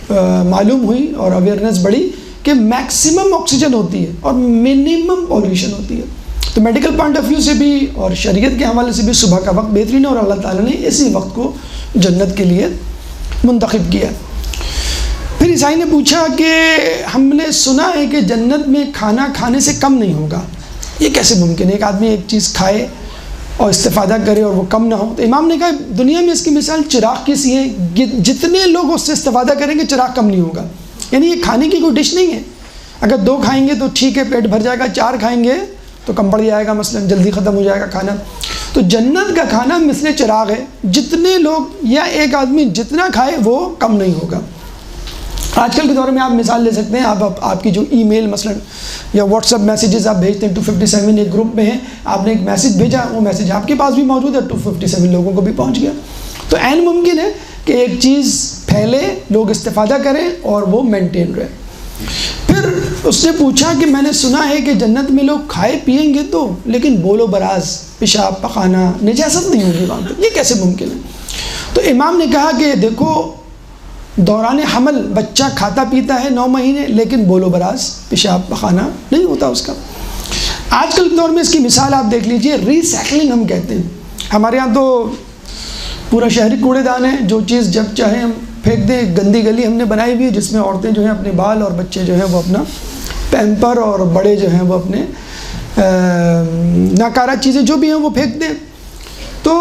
معلوم ہوئی اور اویئرنیس بڑھی کہ میکسیمم آکسیجن ہوتی ہے اور منیمم پولیوشن ہوتی ہے. تو میڈیکل پوائنٹ آف ویو سے بھی اور شریعت کے حوالے سے بھی صبح کا وقت بہترین ہے اور اللہ تعالیٰ نے اسی وقت کو جنت کے لیے منتخب کیا. پھر عیسائی نے پوچھا کہ ہم نے سنا ہے کہ جنت میں کھانا کھانے سے کم نہیں ہوگا، یہ کیسے ممکن ہے؟ ایک آدمی ایک چیز کھائے اور استفادہ کرے اور وہ کم نہ ہو. تو امام نے کہا دنیا میں اس کی مثال چراغ کی سی ہے، جتنے لوگ اس سے استفادہ کریں گے چراغ کم نہیں ہوگا. یعنی یہ کھانے کی کوئی ڈش نہیں ہے، اگر 2 کھائیں گے تو ٹھیک ہے پیٹ بھر جائے گا، 4 کھائیں گے تو کم پڑ جائے گا، مثلا جلدی ختم ہو جائے گا کھانا. تو جنت کا کھانا مثل چراغ ہے، جتنے لوگ یا ایک آدمی جتنا کھائے وہ کم نہیں ہوگا. آج کل کے دور میں آپ مثال لے سکتے ہیں، آپ کی جو ای میل مثلا یا واٹس ایپ میسیجز آپ بھیجتے ہیں 257 ایک گروپ میں ہیں، آپ نے ایک میسیج بھیجا، وہ میسیج آپ کے پاس بھی موجود ہے، 257 لوگوں کو بھی پہنچ گیا. تو عین ممکن ہے کہ ایک چیز پھیلے، لوگ استفادہ کریں اور وہ مینٹین رہے. پھر اس نے پوچھا کہ میں نے سنا ہے کہ جنت میں لوگ کھائے پیئیں گے تو لیکن بول و براز پیشاب پخانہ نجاست نہیں ہوگی وہاں پہ، یہ کیسے ممکن ہے؟ تو امام نے کہا کہ دیکھو دوران حمل بچہ کھاتا پیتا ہے 9 مہینے لیکن بول و براز پیشاب پخانہ نہیں ہوتا اس کا. آج کل کے دور میں اس کی مثال آپ دیکھ لیجئے، ری سائیکلنگ ہم کہتے ہیں. ہمارے ہاں تو پورا شہری کوڑے دان ہے، جو چیز جب چاہے ہم پھینک دیں. گندی گلی ہم نے بنائی ہوئی ہے جس میں عورتیں جو ہیں اپنے بال اور بچے جو ہیں وہ اپنا پیمپر اور بڑے جو ہیں وہ اپنے ناکارہ چیزیں جو بھی ہیں وہ پھینک دیں. تو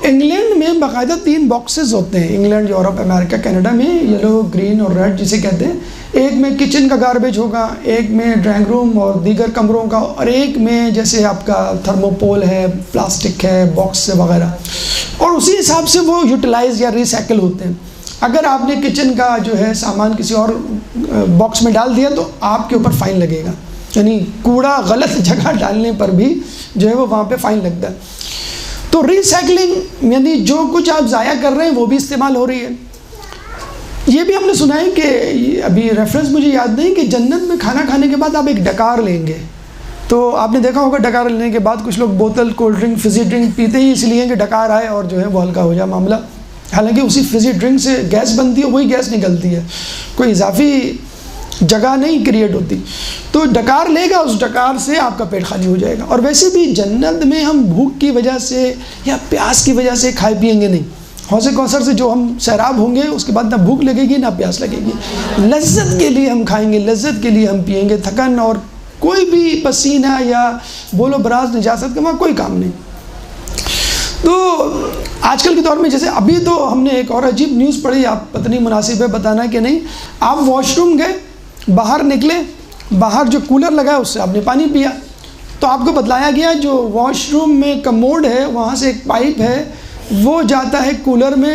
انگلینڈ میں باقاعدہ 3 باکسز ہوتے ہیں، انگلینڈ، یورپ، امریکہ، کینیڈا میں، یلو، گرین اور ریڈ جسے کہتے ہیں. ایک میں کچن کا گاربیج ہوگا، ایک میں ڈرائنگ روم اور دیگر کمروں کا، اور ایک میں جیسے آپ کا تھرموپول ہے، پلاسٹک ہے، باکس وغیرہ، اور اسی حساب سے وہ یوٹیلائز یا ریسائیکل ہوتے ہیں. اگر آپ نے کچن کا جو ہے سامان کسی اور باکس میں ڈال دیا تو آپ کے اوپر فائن لگے گا، یعنی کوڑا غلط جگہ ڈالنے پر بھی جو ہے وہ وہاں پہ فائن لگتا ہے. تو ریسائیکلنگ یعنی جو کچھ آپ ضائع کر رہے ہیں وہ بھی استعمال ہو رہی ہے. یہ بھی ہم نے سنا ہے کہ ابھی ریفرنس مجھے یاد نہیں کہ جنت میں کھانا کھانے کے بعد آپ ایک ڈکار لیں گے. تو آپ نے دیکھا ہوگا ڈکار لینے کے بعد کچھ لوگ بوتل کولڈ ڈرنک فزی ڈرنک پیتے ہی اس لیے کہ ڈکار آئے اور جو ہے وہ ہلکا ہو جائے معاملہ. حالانکہ اسی فزی ڈرنک سے گیس بنتی ہے، وہی گیس نکلتی ہے، کوئی اضافی جگہ نہیں کریٹ ہوتی، تو ڈکار لے گا، اس ڈکار سے آپ کا پیٹ خالی ہو جائے گا۔ اور ویسے بھی جنت میں ہم بھوک کی وجہ سے یا پیاس کی وجہ سے کھائے پیئیں گے نہیں۔ حوض کوثر سے جو ہم سیراب ہوں گے اس کے بعد نہ بھوک لگے گی نہ پیاس لگے گی، لذت کے لیے ہم کھائیں گے، لذت کے لیے ہم پیئیں گے، تھکن اور کوئی بھی پسینہ یا بول و براز نجاست کا وہاں کوئی کام نہیں۔ تو آج کل کے دور میں جیسے ابھی تو ہم نے ایک اور عجیب نیوز پڑھی، آپ پتہ نہیں مناسب ہے بتانا کہ نہیں، آپ واش روم گئے، باہر نکلے، باہر جو کولر لگا ہے اس سے آپ نے پانی پیا، تو آپ کو بتلایا گیا جو واش روم میں کموڈ ہے وہاں سے ایک پائپ ہے وہ جاتا ہے کولر میں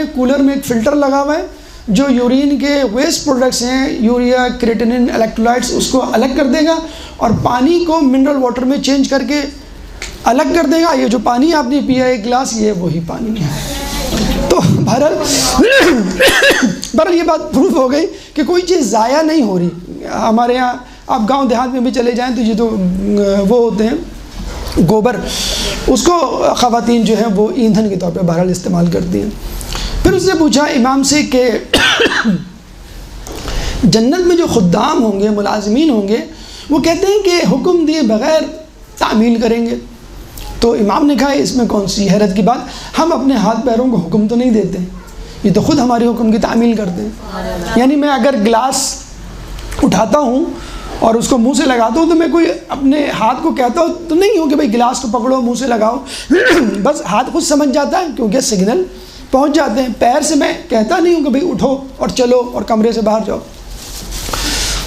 ایک فلٹر لگا ہوا ہے جو یورین کے ویسٹ پروڈکٹس ہیں، یوریا، کریٹنن، الیکٹرولائٹس، اس کو الگ کر دے گا اور پانی کو منرل واٹر میں چینج کر کے الگ کر دے گا۔ یہ جو پانی آپ نے پیا ایک گلاس، یہ وہی پانی ہے۔ تو بہرحال یہ بات پروف ہو گئی کہ کوئی چیز ضائع نہیں ہو رہی۔ ہمارے یہاں آپ گاؤں دیہات میں بھی چلے جائیں تو یہ تو وہ ہوتے ہیں گوبر، اس کو خواتین جو ہیں وہ ایندھن کے طور پہ بہرحال استعمال کرتی ہیں۔ پھر اس نے پوچھا امام سے کہ جنت میں جو خدام ہوں گے، ملازمین ہوں گے، وہ کہتے ہیں کہ حکم دیے بغیر تعمیل کریں گے۔ تو امام نے کہا اس میں کون سی حیرت کی بات، ہم اپنے ہاتھ پیروں کو حکم تو نہیں دیتے، یہ تو خود ہمارے حکم کی تعمیل کرتے ہیں۔ یعنی میں اگر گلاس اٹھاتا ہوں اور اس کو منہ سے لگاتا ہوں تو میں کوئی اپنے ہاتھ کو کہتا ہوں تو نہیں ہوں کہ بھائی گلاس کو پکڑو منہ سے لگاؤ، بس ہاتھ خود سمجھ جاتا ہے کیونکہ سگنل پہنچ جاتے ہیں۔ پیر سے میں کہتا نہیں ہوں کہ بھائی اٹھو اور چلو اور کمرے سے باہر جاؤ۔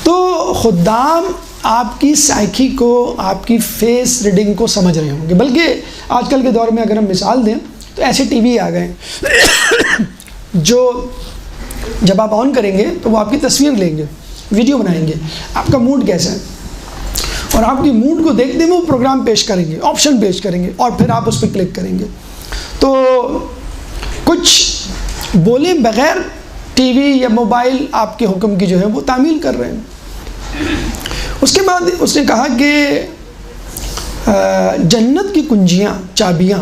تو خدام آپ کی سائیکی کو، آپ کی فیس ریڈنگ کو سمجھ رہے ہوں گے، بلکہ آج کل کے دور میں اگر ہم مثال دیں تو ایسے ٹی وی آ گئے ہیں جو جب آپ آن کریں گے تو وہ آپ کی تصویر لیں گے، ویڈیو بنائیں گے، آپ کا موڈ کیسا ہے، اور آپ کی موڈ کو دیکھتے وہ پروگرام پیش کریں گے، آپشن پیش کریں گے، اور پھر آپ اس پہ کلک کریں گے۔ تو کچھ بولے بغیر ٹی وی یا موبائل آپ کے حکم کی جو ہے وہ تعمیل کر رہے ہیں۔ اس کے بعد اس نے کہا کہ جنت کی کنجیاں، چابیاں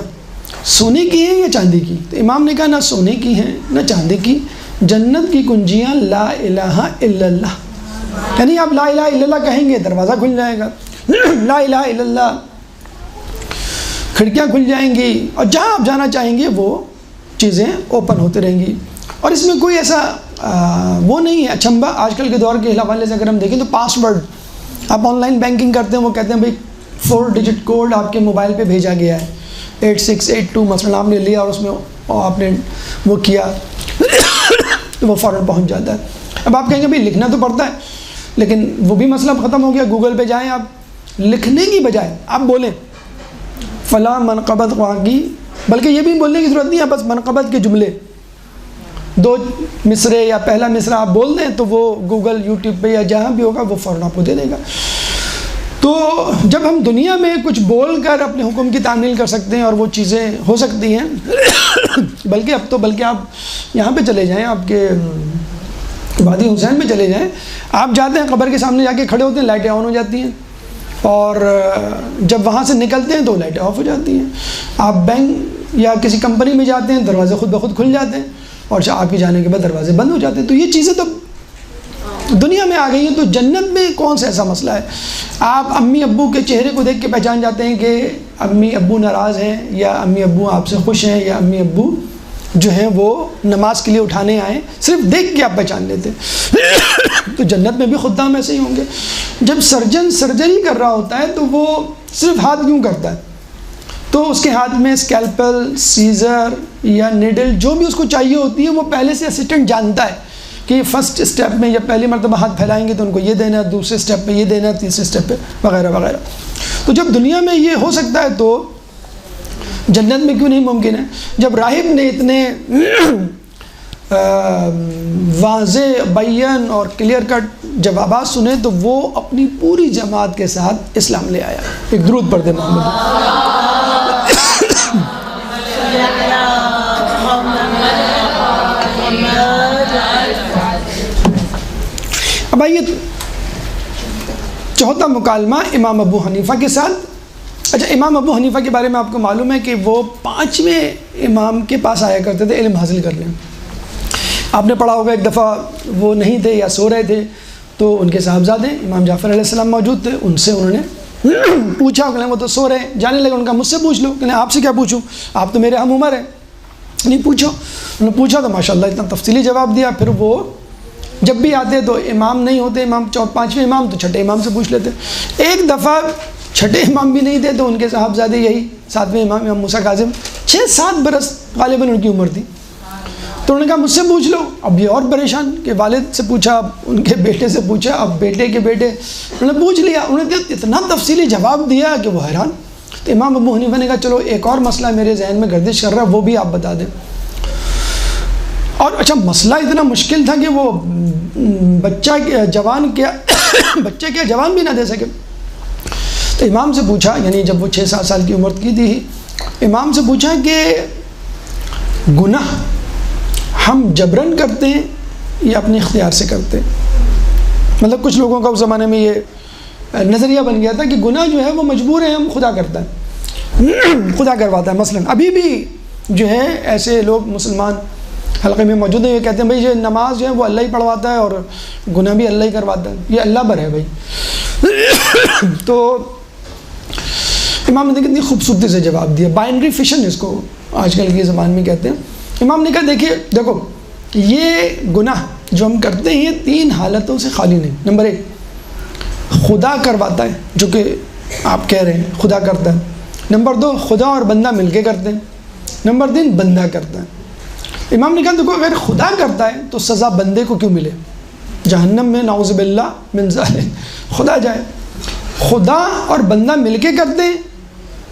سونے کی ہیں یا چاندی کی؟ تو امام نے کہا نہ سونے کی ہیں نہ چاندی کی، جنت کی کنجیاں لا الہ الا اللہ، یعنی آپ لا الہ الا اللہ کہیں گے دروازہ کھل جائے گا، لا الہ الا اللہ کھڑکیاں کھل جائیں گی، اور جہاں آپ جانا چاہیں گے وہ چیزیں اوپن ہوتے رہیں گی۔ اور اس میں کوئی ایسا وہ نہیں ہے اچھمبا۔ آج کل کے دور کے حوالے سے اگر ہم دیکھیں تو پاس ورڈ، آپ آن لائن بینکنگ کرتے ہیں، وہ کہتے ہیں بھائی 4 ڈیجٹ کوڈ آپ کے موبائل پہ بھیجا گیا ہے 8682، مثلا آپ نے لیا اور اس میں آپ نے وہ کیا تو وہ فوراً پہنچ جاتا ہے۔ اب آپ کہیں گے بھائی لکھنا تو پڑتا ہے، لیکن وہ بھی مسئلہ ختم ہو گیا، گوگل پہ جائیں، آپ لکھنے کی بجائے آپ بولیں فلاں منقبت وہاں کی، بلکہ یہ بھی بولنے کی ضرورت نہیں ہے، بس منقبت کے جملے 2 مصرے یا پہلا مصرع آپ بول دیں تو وہ گوگل، یوٹیوب پہ یا جہاں بھی ہوگا وہ فوراً آپ کو دے دے گا۔ تو جب ہم دنیا میں کچھ بول کر اپنے حکم کی تعمیل کر سکتے ہیں اور وہ چیزیں ہو سکتی ہیں، بلکہ آپ یہاں پہ چلے جائیں، آپ کے وادی حسین میں چلے جائیں، آپ جاتے ہیں قبر کے سامنے جا کے کھڑے ہوتے ہیں، لائٹیں آن ہو جاتی ہیں، اور جب وہاں سے نکلتے ہیں تو لائٹیں آف ہو جاتی ہیں۔ آپ بینک یا کسی کمپنی میں جاتے ہیں، دروازے خود بخود کھل جاتے ہیں، اور آپ کے جانے کے بعد دروازے بند ہو جاتے ہیں۔ تو یہ چیزیں تو دنیا میں آ گئی ہیں، تو جنت میں کون سا ایسا مسئلہ ہے؟ آپ امی ابو کے چہرے کو دیکھ کے پہچان جاتے ہیں کہ امی ابو ناراض ہیں یا امی ابو آپ سے خوش ہیں یا امی ابو جو ہیں وہ نماز کے لیے اٹھانے آئے، صرف دیکھ کے آپ پہچان لیتے ہیں۔ تو جنت میں بھی خدام ایسے ہی ہوں گے۔ جب سرجن سرجری کر رہا ہوتا ہے تو وہ صرف ہاتھ کیوں کرتا ہے؟ تو اس کے ہاتھ میں اسکیلپل، سیزر یا نیڈل جو بھی اس کو چاہیے ہوتی ہے وہ پہلے سے اسسٹنٹ جانتا ہے کہ فرسٹ اسٹیپ میں یا پہلی مرتبہ ہاتھ پھیلائیں گے تو ان کو یہ دینا ہے، دوسرے اسٹیپ پہ یہ دینا ہے، تیسرے اسٹیپ پہ وغیرہ وغیرہ۔ تو جب دنیا میں یہ ہو سکتا ہے تو جنت میں کیوں نہیں ممکن ہے؟ جب راہب نے اتنے واضح، بیان اور کلیئر کٹ جوابات سنے تو وہ اپنی پوری جماعت کے ساتھ اسلام لے آیا۔ ایک درود پڑھ دیں محمد۔ اب آئیے چوتھا مکالمہ امام ابو حنیفہ کے ساتھ۔ اچھا، امام ابو حنیفہ کے بارے میں آپ کو معلوم ہے کہ وہ 5ویں امام کے پاس آیا کرتے تھے علم حاصل کرنے۔ آپ نے پڑھا ہوگا ایک دفعہ وہ نہیں تھے یا سو رہے تھے تو ان کے صاحبزادے امام جعفر علیہ السلام موجود تھے، ان سے انہوں نے پوچھا کہ وہ تو سو رہے ہیں، جانے لگے. ان کا مجھ سے پوچھ لو. کہ آپ سے کیا پوچھوں، آپ تو میرے ہم عمر ہیں. نہیں پوچھو. انہوں نے پوچھا تو ماشاءاللہ اتنا تفصیلی جواب دیا. پھر وہ جب بھی آتے تو امام نہیں ہوتے، امام پانچویں امام، تو چھٹے امام سے پوچھ لیتے. ایک دفعہ چھٹے امام بھی نہیں تھے تو ان کے صاحبزادے یہی ساتویں امام امام موسیٰ کاظم 6-7 برس غالباً ان کی عمر تھی. تو انہوں نے کہا مجھ سے پوچھ لو. اب یہ اور پریشان کہ والد سے پوچھا، اب ان کے بیٹے سے پوچھا، اب بیٹے کے بیٹے، انہوں نے پوچھ لیا. انہوں نے اتنا تفصیلی جواب دیا کہ وہ حیران. تو امام ابو حنیفہ نے کہا چلو ایک اور مسئلہ میرے ذہن میں گردش کر رہا ہے، وہ بھی آپ بتا دیں. اور اچھا مسئلہ اتنا مشکل تھا کہ وہ بچہ کیا جوان بھی نہ دے سکے. تو امام سے پوچھا، یعنی جب وہ 6-7 سال کی عمر کی تھی، امام سے پوچھا کہ گناہ ہم جبرن کرتے ہیں یا اپنے اختیار سے کرتے ہیں. مطلب کچھ لوگوں کا اس زمانے میں یہ نظریہ بن گیا تھا کہ گناہ جو ہے وہ مجبور ہے، ہم خدا کرتا ہے، خدا کرواتا ہے. مثلا ابھی بھی جو ہے ایسے لوگ مسلمان حلقے میں موجود ہیں، یہ کہتے ہیں بھائی یہ نماز جو ہے وہ اللہ ہی پڑھواتا ہے اور گناہ بھی اللہ ہی کرواتا ہے، یہ اللہ پر ہے بھائی. تو امام نے کتنی خوبصورتی سے جواب دیا. بائنری فشن اس کو آج کل کی زبان میں کہتے ہیں. امام نے کہا دیکھو یہ گناہ جو ہم کرتے ہیں یہ 3 حالتوں سے خالی نہیں. نمبر 1 خدا کرواتا ہے، جو کہ آپ کہہ رہے ہیں خدا کرتا ہے. نمبر 2 خدا اور بندہ مل کے کرتے ہیں. نمبر 3 بندہ کرتا ہے. امام نے کہا دیکھو اگر خدا کرتا ہے تو سزا بندے کو کیوں ملے، جہنم میں نعوذ باللہ من ذالک خدا جائے. خدا اور بندہ مل کے کرتے ہیں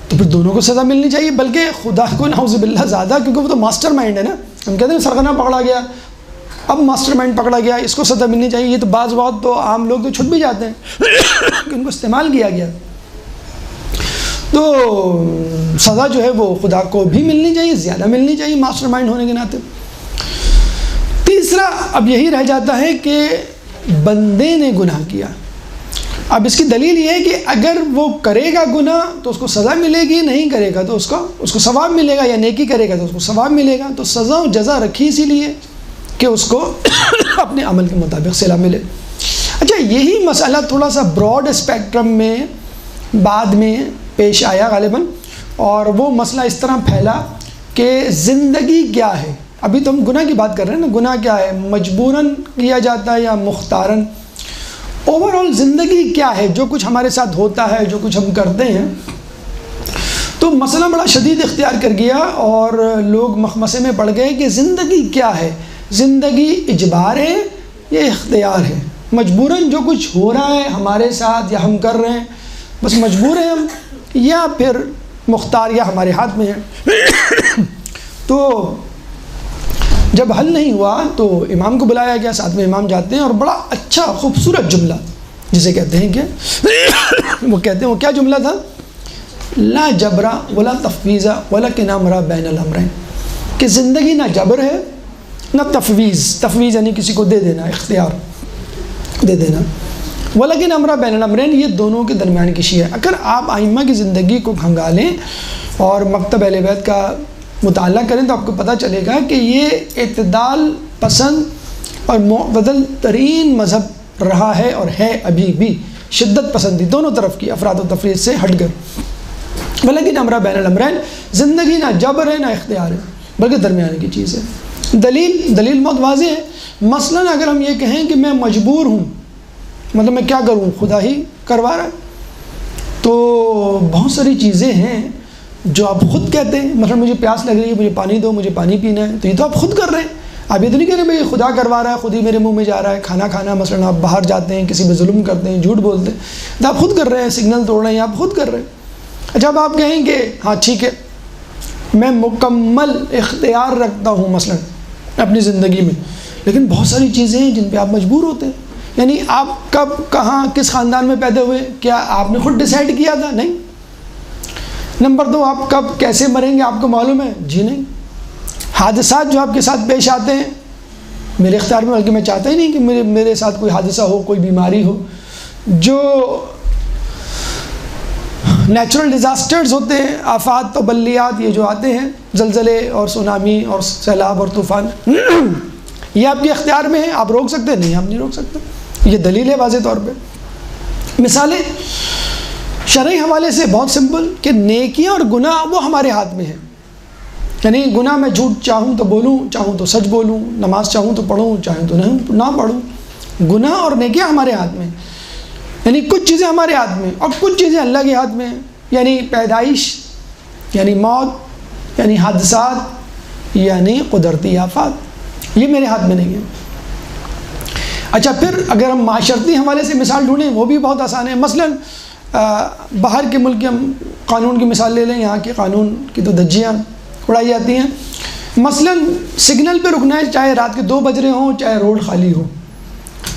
تو پھر دونوں کو سزا ملنی چاہیے، بلکہ خدا کو نعوذ باللہ زیادہ، کیونکہ وہ تو ماسٹر مائنڈ ہے نا. ہم کہتے ہیں سرغنہ پکڑا گیا، اب ماسٹر مائنڈ پکڑا گیا، اس کو سزا ملنی چاہیے. یہ تو بعض وقت تو عام لوگ تو چھٹ بھی جاتے ہیں کہ ان کو استعمال کیا گیا. تو سزا جو ہے وہ خدا کو بھی ملنی چاہیے، زیادہ ملنی چاہیے ماسٹر مائنڈ ہونے کے ناطے. تیسرا اب یہی رہ جاتا ہے کہ بندے نے گناہ کیا. اب اس کی دلیل یہ ہے کہ اگر وہ کرے گا گناہ تو اس کو سزا ملے گی، نہیں کرے گا تو اس کو ثواب ملے گا، یا نیکی کرے گا تو اس کو ثواب ملے گا. تو سزا و جزا رکھی اسی لیے کہ اس کو اپنے عمل کے مطابق صلہ ملے. اچھا یہی مسئلہ تھوڑا سا براڈ اسپیکٹرم میں بعد میں پیش آیا غالباً، اور وہ مسئلہ اس طرح پھیلا کہ زندگی کیا ہے. ابھی تو ہم گناہ کی بات کر رہے ہیں نا، گناہ کیا ہے، مجبوراً کیا جاتا ہے یا مختاراً. اوور آل زندگی کیا ہے، جو کچھ ہمارے ساتھ ہوتا ہے، جو کچھ ہم کرتے ہیں. تو مسئلہ بڑا شدید اختیار کر گیا اور لوگ مخمسے میں پڑ گئے کہ زندگی کیا ہے، زندگی اجبار ہے یا اختیار ہے. مجبوراً جو کچھ ہو رہا ہے ہمارے ساتھ یا ہم کر رہے ہیں بس مجبور ہیں ہم، یا پھر مختار یا ہمارے ہاتھ میں ہے. تو جب حل نہیں ہوا تو امام کو بلایا گیا، ساتھ میں امام جاتے ہیں اور بڑا اچھا خوبصورت جملہ جسے کہتے ہیں کہ وہ کہتے ہیں، وہ کیا جملہ تھا، لا جبرا ولا تفویض ولکن امر بین الامرین، کہ زندگی نہ جبر ہے نہ تفویض. تفویض یعنی کسی کو دے دینا، اختیار دے دینا. ولیکن امر بین الامرین، یہ دونوں کے درمیان کی شے ہے. اگر آپ ائمہ کی زندگی کو کھنگالیں اور مکتب اہل بیت کا مطالعہ کریں تو آپ کو پتہ چلے گا کہ یہ اعتدال پسند اور معتدل ترین مذہب رہا ہے اور ہے ابھی بھی. شدت پسندی دونوں طرف کی، افراد و تفرید سے ہٹ کر. ولیکن امر بین الامرین، زندگی نہ جبر ہے نہ اختیار ہے بلکہ درمیانے کی چیز ہے. دلیل بہت واضح ہے. مثلا اگر ہم یہ کہیں کہ میں مجبور ہوں، مطلب میں کیا کروں، خدا ہی کروا رہا ہے، تو بہت ساری چیزیں ہیں جو آپ خود کہتے ہیں. مثلا مجھے پیاس لگ رہی ہے، مجھے پانی دو، مجھے پانی پینا ہے، تو یہ تو آپ خود کر رہے ہیں. آپ یہ تو نہیں کہہ رہے بھائی خدا کروا رہا ہے، خود ہی میرے منہ میں جا رہا ہے. کھانا کھانا، مثلا آپ باہر جاتے ہیں، کسی پہ ظلم کرتے ہیں، جھوٹ بولتے ہیں، تو آپ خود کر رہے ہیں. سگنل توڑ رہے ہیں، آپ خود کر رہے ہیں. اچھا اب آپ کہیں کہ ہاں ٹھیک ہے میں مکمل اختیار رکھتا ہوں مثلا اپنی زندگی میں، لیکن بہت ساری چیزیں ہیں جن پہ آپ مجبور ہوتے ہیں. یعنی آپ کب کہاں کس خاندان میں پیدا ہوئے، کیا آپ نے خود ڈیسائیڈ کیا تھا؟ نہیں. نمبر 2، آپ کب کیسے مریں گے آپ کو معلوم ہے؟ جی نہیں. حادثات جو آپ کے ساتھ پیش آتے ہیں میرے اختیار میں، بلکہ میں چاہتا ہی نہیں کہ میرے ساتھ کوئی حادثہ ہو، کوئی بیماری ہو. جو نیچرل ڈیزاسٹرز ہوتے ہیں، آفات و بلیات، یہ جو آتے ہیں، زلزلے اور سونامی اور سیلاب اور طوفان، یہ آپ کے اختیار میں ہے. آپ روک سکتے ہیں؟ نہیں، آپ نہیں روک سکتے. یہ دلیل ہے واضح طور پہ. مثالیں شرعی حوالے سے بہت سمپل کہ نیکیاں اور گناہ وہ ہمارے ہاتھ میں ہیں. یعنی گناہ میں جھوٹ چاہوں تو بولوں، چاہوں تو سچ بولوں، نماز چاہوں تو پڑھوں، چاہوں تو نہ پڑھوں. گناہ اور نیکیاں ہمارے ہاتھ میں ہیں. یعنی کچھ چیزیں ہمارے ہاتھ میں اور کچھ چیزیں اللہ کے ہاتھ میں ہیں. یعنی پیدائش، یعنی موت، یعنی حادثات، یعنی قدرتی آفات، یہ میرے ہاتھ میں نہیں ہے. اچھا، پھر اگر ہم معاشرتی حوالے سے مثال ڈھونڈیں وہ بھی بہت آسان ہے. مثلاً باہر کے ملک کے ہم قانون کی مثال لے لیں. یہاں کے قانون کی تو دھجیاں اڑائی جاتی ہیں. مثلاً سگنل پہ رکنا ہے، چاہے رات کے 2 بج رہے ہوں، چاہے روڈ خالی ہو.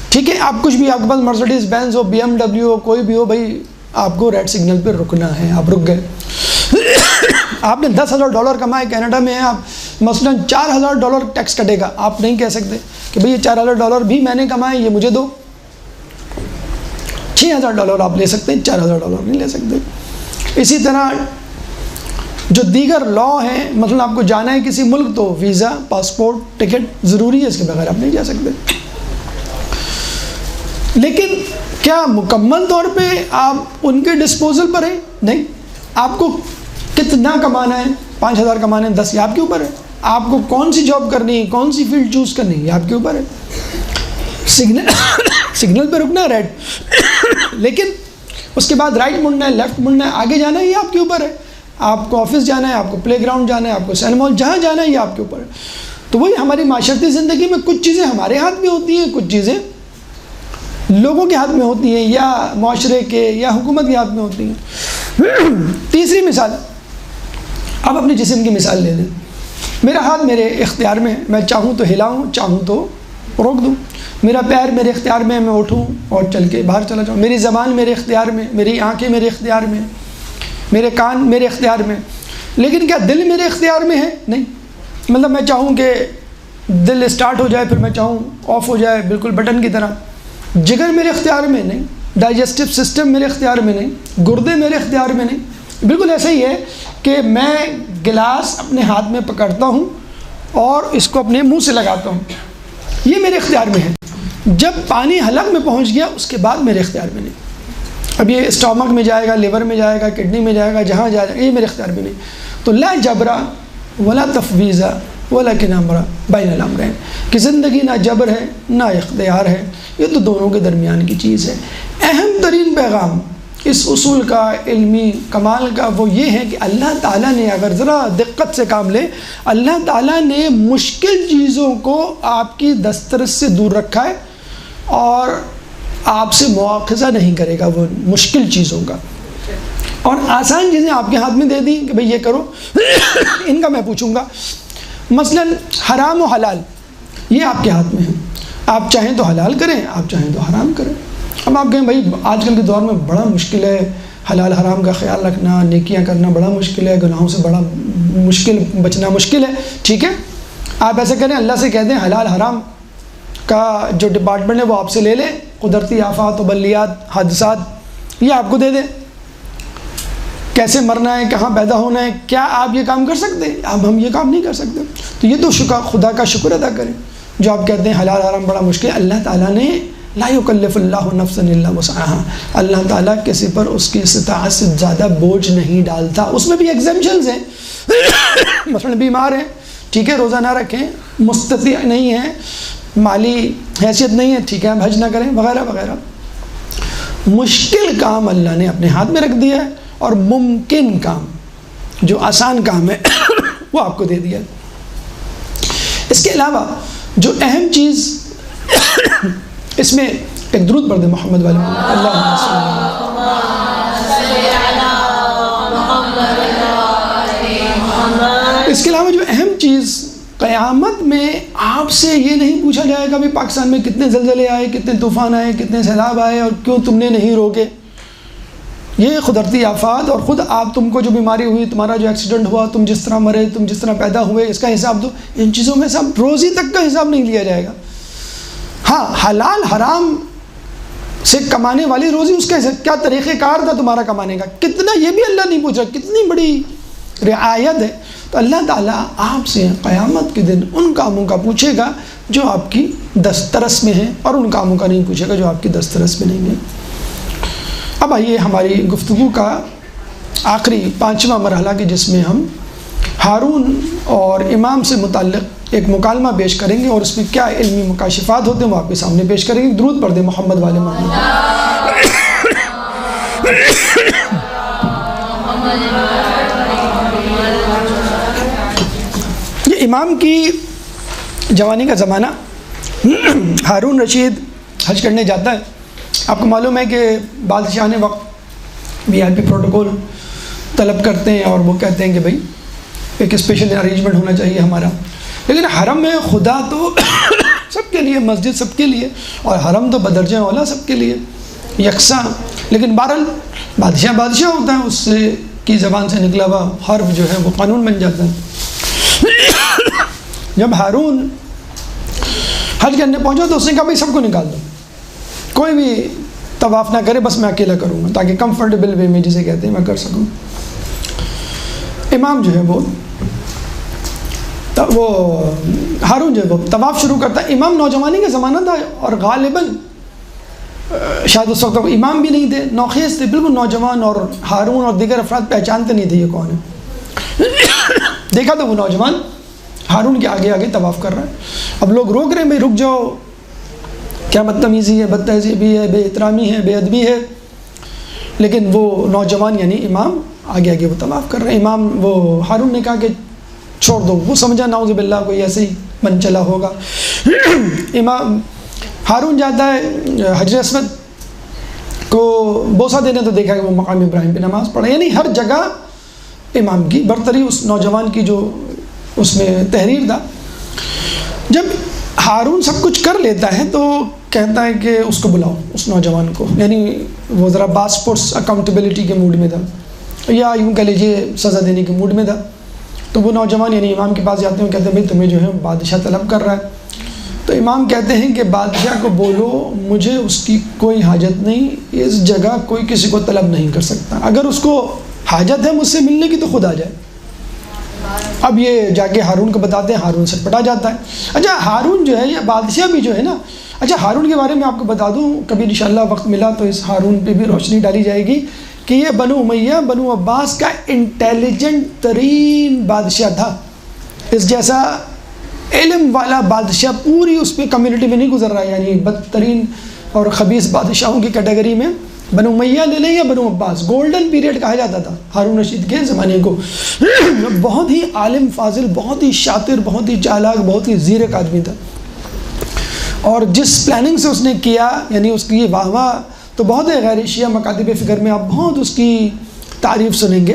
ٹھیک ہے، آپ کچھ بھی، آپ کے پاس مرسڈیز بینز ہو، BMW ہو، کوئی بھی ہو، بھائی آپ کو ریڈ سگنل پہ رکنا ہے. آپ رک گئے. آپ نے $10,000 کمائے، کینیڈا میں ہیں آپ، مثلاً $4,000 ٹیکس کٹے گا. آپ نہیں کہہ سکتے کہ بھئی یہ $4,000 بھی میں نے کمائے، یہ مجھے دو. $6,000 آپ لے سکتے ہیں، $4,000 نہیں لے سکتے. اسی طرح جو دیگر لا ہیں، مثلا آپ کو جانا ہے کسی ملک تو ویزا، پاسپورٹ، ٹکٹ ضروری ہے، اس کے بغیر آپ نہیں جا سکتے. لیکن کیا مکمل طور پہ آپ ان کے ڈسپوزل پر ہیں؟ نہیں. آپ کو کتنا کمانا ہے، 5,000 کمانے ہیں، 10، یہ آپ کے اوپر ہے. آپ کو کون سی جاب کرنی ہے، کون سی فیلڈ چوز کرنی ہے، یہ آپ کے اوپر ہے. سگنل پہ رکنا ہے ریڈ، لیکن اس کے بعد رائٹ مڑنا ہے، لیفٹ مڑنا ہے، آگے جانا ہے، یہ آپ کے اوپر ہے. آپ کو آفس جانا ہے، آپ کو پلے گراؤنڈ جانا ہے، آپ کو سینما ہال، جہاں جانا ہے یہ آپ کے اوپر ہے. تو وہی ہماری معاشرتی زندگی میں کچھ چیزیں ہمارے ہاتھ میں ہوتی ہیں، کچھ چیزیں لوگوں کے ہاتھ میں ہوتی ہیں، یا معاشرے کے یا حکومت کے ہاتھ میں ہوتی ہیں. تیسری مثال، اب اپنے جسم کی مثال لے لیں. میرا ہاتھ میرے اختیار میں ہے، میں چاہوں تو ہلاؤں، چاہوں تو روک دوں. میرا پیر میرے اختیار میں ہے، میں اٹھوں اور چل کے باہر چلا جاؤں. میری زبان میرے اختیار میں، میری آنکھیں میرے اختیار میں، میرے کان میرے اختیار میں. لیکن کیا دل میرے اختیار میں ہے؟ نہیں. مطلب میں چاہوں کہ دل اسٹارٹ ہو جائے، پھر میں چاہوں آف ہو جائے، بالکل بٹن کی طرح. جگر میرے اختیار میں نہیں، ڈائجسٹو سسٹم میرے اختیار میں نہیں، گردے میرے اختیار میں نہیں. بالکل ایسا ہی ہے کہ میں گلاس اپنے ہاتھ میں پکڑتا ہوں اور اس کو اپنے منہ سے لگاتا ہوں، یہ میرے اختیار میں ہے. جب پانی حلق میں پہنچ گیا اس کے بعد میرے اختیار میں نہیں. اب یہ اسٹامک میں جائے گا، لیور میں جائے گا، کڈنی میں جائے گا، جہاں جائے گا، یہ میرے اختیار میں نہیں. تو لا جبرا ولا تفویض ولکن امر بین الامرین، کہ زندگی نہ جبر ہے نہ اختیار ہے، یہ تو دونوں کے درمیان کی چیز ہے. اہم ترین پیغام اس اصول کا، علمی کمال کا، وہ یہ ہے کہ اللہ تعالیٰ نے، اگر ذرا دقت سے کام لیں، اللہ تعالیٰ نے مشکل چیزوں کو آپ کی دسترس سے دور رکھا ہے اور آپ سے مواخذہ نہیں کرے گا وہ مشکل چیزوں کا، اور آسان چیزیں آپ کے ہاتھ میں دے دیں کہ بھئی یہ کرو. ان کا میں پوچھوں گا، مثلا حرام و حلال یہ آپ کے ہاتھ میں ہے. آپ چاہیں تو حلال کریں، آپ چاہیں تو حرام کریں. اب آپ کہیں بھائی آج کل کے دور میں بڑا مشکل ہے حلال حرام کا خیال رکھنا، نیکیاں کرنا بڑا مشکل ہے، گناہوں سے بڑا مشکل، بچنا مشکل ہے. ٹھیک ہے، آپ ایسا کریں، اللہ سے کہہ دیں حلال حرام کا جو ڈپارٹمنٹ ہے وہ آپ سے لے لیں، قدرتی آفات و بلیات، حادثات یہ آپ کو دے دیں. کیسے مرنا ہے، کہاں پیدا ہونا ہے، کیا آپ یہ کام کر سکتے ہیں؟ اب ہم یہ کام نہیں کر سکتے. تو یہ تو خدا کا شکر ادا کریں جو آپ کہتے ہیں حلال حرام بڑا مشکل ہے. اللہ تعالیٰ نے لا یکلف اللہ نفسا الا وسعها، اللہ تعالیٰ کسی پر اس کی استطاعت سے زیادہ بوجھ نہیں ڈالتا. اس میں بھی ایگزمپشنز ہیں. مثلا بیمار ہیں، ٹھیک ہے، روزہ نہ رکھیں، مستطیع نہیں ہیں، مالی حیثیت نہیں ہے، ٹھیک ہے، ہم حج نہ کریں، وغیرہ وغیرہ. مشکل کام اللہ نے اپنے ہاتھ میں رکھ دیا ہے، اور ممکن کام جو آسان کام ہے وہ آپ کو دے دیا. اس کے علاوہ جو اہم چیز اس میں ایک درود پڑھ دیں محمد والے اللہم صلی اللہ. اس کے علاوہ جو اہم چیز قیامت میں آپ سے یہ نہیں پوچھا جائے گا بھی پاکستان میں کتنے زلزلے آئے، کتنے طوفان آئے، کتنے سیلاب آئے اور کیوں تم نے نہیں روکے. یہ قدرتی آفات اور خود آپ، تم کو جو بیماری ہوئی، تمہارا جو ایکسیڈنٹ ہوا، تم جس طرح مرے، تم جس طرح پیدا ہوئے، اس کا حساب دو. ان چیزوں میں حساب، روزی تک کا حساب نہیں لیا جائے گا. ہاں حلال حرام سے کمانے والی روزی، اس کا کیا طریقہ کار تھا تمہارا کمانے کا، کتنا، یہ بھی اللہ نہیں پوچھ رہا. کتنی بڑی رعایت ہے. تو اللہ تعالیٰ آپ سے قیامت کے دن ان کاموں کا پوچھے گا جو آپ کی دسترس میں ہیں اور ان کاموں کا نہیں پوچھے گا جو آپ کی دسترس میں نہیں ہیں۔ اب آئیے ہماری گفتگو کا آخری 5واں مرحلہ کہ جس میں ہم ہارون اور امام سے متعلق ایک مکالمہ پیش کریں گے اور اس میں کیا علمی مکاشفات ہوتے ہیں وہ آپ کے سامنے پیش کریں گے۔ درود پڑھ دیں محمد والے محمد۔ یہ امام کی جوانی کا زمانہ، ہارون رشید حج کرنے جاتا ہے۔ آپ کو معلوم ہے کہ بادشاہ نے وقت وی آئی پی پروٹوکول طلب کرتے ہیں اور وہ کہتے ہیں کہ بھائی ایک اسپیشل ارینجمنٹ ہونا چاہیے ہمارا، لیکن حرم میں خدا تو سب کے لیے، مسجد سب کے لیے اور حرم تو بدرجہ اولا سب کے لیے یکساں، لیکن بہرحال بادشاہ ہوتا ہے، اس سے کی زبان سے نکلا ہوا حرف جو ہے وہ قانون بن جاتا ہے۔ جب ہارون حج کرنے پہنچا تو اس نے کہا بھائی سب کو نکال دو، کوئی بھی طواف نہ کرے، بس میں اکیلا کروں گا تاکہ کمفرٹیبل وے میں جسے کہتے ہیں میں کر سکوں۔ امام جو ہے وہ ہارون جو ہے وہ طواف شروع کرتا ہے۔ امام نوجوانی کا زمانہ تھا اور غالباً شاید اس وقت امام بھی نہیں تھے، نوخیز تھے، بالکل نوجوان، اور ہارون اور دیگر افراد پہچانتے نہیں تھے یہ کون ہے۔ دیکھا تو وہ نوجوان ہارون کے آگے آگے طواف کر رہا ہے۔ اب لوگ روک رہے ہیں، بھائی رک جاؤ، کیا بدتمیزی ہے، بد تہذیبی ہے، بے احترامی ہے، بے ادبی ہے، لیکن وہ نوجوان یعنی امام آگے آگے وہ طواف کر رہے ہیں۔ امام وہ ہارون نے کہا کہ چھوڑ دو، وہ سمجھا نعوذ باللہ کوئی ایسے ہی من چلا ہوگا۔ امام ہارون جاتا ہے حجر اسود کو بوسہ دینے، تو دیکھا کہ وہ مقام ابراہیم پہ نماز پڑھا، یعنی ہر جگہ امام کی برتری، اس نوجوان کی جو اس میں تحریر تھا۔ جب ہارون سب کچھ کر لیتا ہے تو کہتا ہے کہ اس کو بلاؤ، اس نوجوان کو، یعنی وہ ذرا پاسپورٹس اکاؤنٹیبلٹی کے موڈ میں تھا، یا یوں کہہ لیجیے سزا دینے کے موڈ میں تھا۔ تو وہ نوجوان یعنی امام کے پاس جاتے ہیں، کہتے ہیں بھائی تمہیں جو ہے بادشاہ طلب کر رہا ہے۔ تو امام کہتے ہیں کہ بادشاہ کو بولو مجھے اس کی کوئی حاجت نہیں، اس جگہ کوئی کسی کو طلب نہیں کر سکتا، اگر اس کو حاجت ہے مجھ سے ملنے کی تو خود آ جائے۔ اب یہ جا کے ہارون کو بتاتے ہیں، ہارون سے پٹا جاتا ہے۔ اچھا ہارون جو ہے یہ بادشاہ بھی جو ہے نا، اچھا ہارون کے بارے میں آپ کو بتا دوں، کبھی انشاءاللہ وقت ملا تو اس ہارون پہ بھی روشنی ڈالی جائے گی کہ یہ بنو امیہ بنو عباس کا انٹیلیجنٹ ترین بادشاہ تھا۔ اس جیسا علم والا بادشاہ پوری اس پہ کمیونٹی میں نہیں گزر رہا ہے، یعنی بدترین اور خبیث بادشاہوں کی کیٹیگری میں بنو امیہ لے لیں یا بنو عباس، گولڈن پیریڈ کہا جاتا تھا ہارون رشید کے زمانے کو۔ بہت ہی عالم فاضل، بہت ہی شاطر، بہت ہی چالاک، بہت ہی زیرک آدمی تھا، اور جس پلاننگ سے اس نے کیا، یعنی اس کی واہ واہ تو بہت ہے، غیر شیعہ مکاتب فکر میں آپ بہت اس کی تعریف سنیں گے،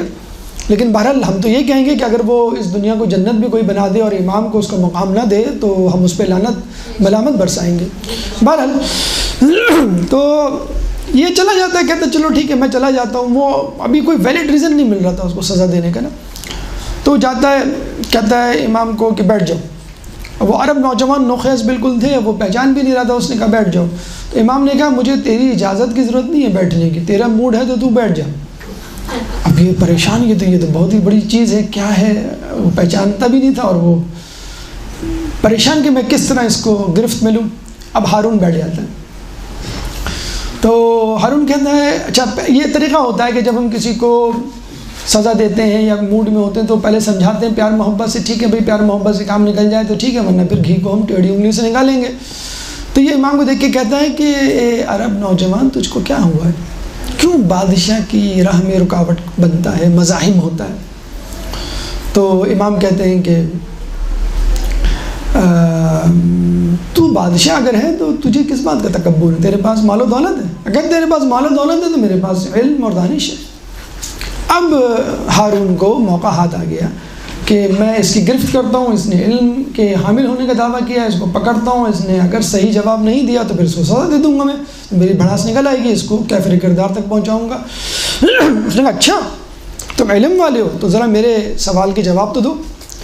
لیکن بہرحال ہم تو یہ کہیں گے کہ اگر وہ اس دنیا کو جنت بھی کوئی بنا دے اور امام کو اس کا مقام نہ دے تو ہم اس پہ لعنت ملامت برسائیں گے۔ بہرحال تو یہ چلا جاتا ہے، کہتا ہے چلو ٹھیک ہے میں چلا جاتا ہوں، وہ ابھی کوئی ویلڈ ریزن نہیں مل رہا تھا اس کو سزا دینے کا نا، تو جاتا ہے، کہتا ہے امام کو کہ بیٹھ جاؤ۔ وہ عرب نوجوان نوخیز بالکل تھے، وہ پہچان بھی نہیں رہا تھا، اس نے کہا بیٹھ جاؤ۔ تو امام نے کہا مجھے تیری اجازت کی ضرورت نہیں ہے بیٹھنے کی، تیرا موڈ ہے تو بیٹھ جا۔ اب یہ پریشان، یہ تو بہت ہی بڑی چیز ہے، کیا ہے، وہ پہچانتا بھی نہیں تھا اور وہ پریشان کہ میں کس طرح اس کو گرفت میں لوں۔ اب ہارون بیٹھ جاتا ہے، تو ہارون کہتا ہے اچھا یہ طریقہ ہوتا ہے کہ جب ہم کسی کو سزا دیتے ہیں یا موڈ میں ہوتے ہیں تو پہلے سمجھاتے ہیں پیار محبت سے، ٹھیک ہے بھائی پیار محبت سے کام نکل جائے تو ٹھیک ہے، ورنہ پھر گھی کو ہم ٹیڑھی انگلی سے نکالیں گے۔ تو یہ امام کو دیکھ کے کہتا ہے کہ اے عرب نوجوان تجھ کو کیا ہوا ہے، کیوں بادشاہ کی راہ میں رکاوٹ بنتا ہے، مزاحم ہوتا ہے؟ تو امام کہتے ہیں کہ تو بادشاہ اگر ہے تو تجھے کس بات کا تکبر ہے، تیرے پاس مال و دولت ہے، اگر تیرے پاس مال و دولت ہے تو میرے پاس علم اور دانش ہے۔ اب ہارون کو موقع ہاتھ آ گیا کہ میں اس کی گرفت کرتا ہوں، اس نے علم کے حامل ہونے کا دعویٰ کیا، اس کو پکڑتا ہوں، اس نے اگر صحیح جواب نہیں دیا تو پھر اس کو سزا دے دوں گا، میں میری بھڑاس نکل آئے گی، اس کو کیفر کردار تک پہنچاؤں گا۔ اس نے کہا اچھا تم علم والے ہو تو ذرا میرے سوال کے جواب تو دو۔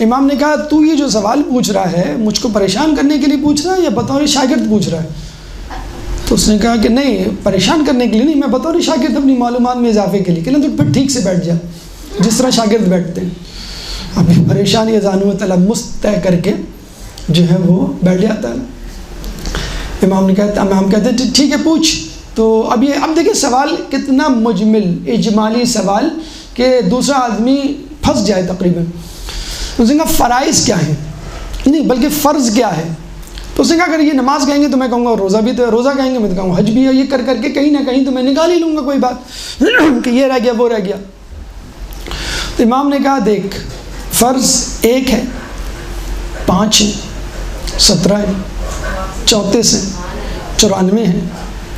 امام نے کہا تو یہ جو سوال پوچھ رہا ہے مجھ کو پریشان کرنے کے لیے پوچھ رہا ہے یا بطور شاگرد پوچھ رہا ہے؟ تو اس نے کہا کہ نہیں پریشان کرنے کے لیے نہیں، میں بطور شاگرد اپنی معلومات میں اضافے کے لیے، کہ تو پھر ٹھیک سے بیٹھ جا جس طرح شاگرد بیٹھتے ہیں۔ ابھی پریشانی زانو تلمس طے کر کے جو ہے وہ بیٹھ جاتا ہے۔ امام کہتے ہیں ٹھیک ہے پوچھ۔ تو اب دیکھیں سوال کتنا مجمل اجمالی سوال کہ دوسرا آدمی پھنس جائے تقریباً۔ تو اس نے کہا فرائض کیا ہیں، نہیں بلکہ فرض کیا ہے؟ تو اس نے کہا اگر یہ نماز کہیں گے تو میں کہوں گا روزہ بھی، تو روزہ کہیں گے میں تو کہوں گا حج بھی ہے، یہ کر کے کہیں نہ کہیں تو میں نکال ہی لوں گا کوئی بات کہ یہ رہ گیا وہ رہ گیا۔ تو امام نے کہا دیکھ فرض 1 ہے، 5 ہے، 17 ہے، 34 ہے، 94 ہے،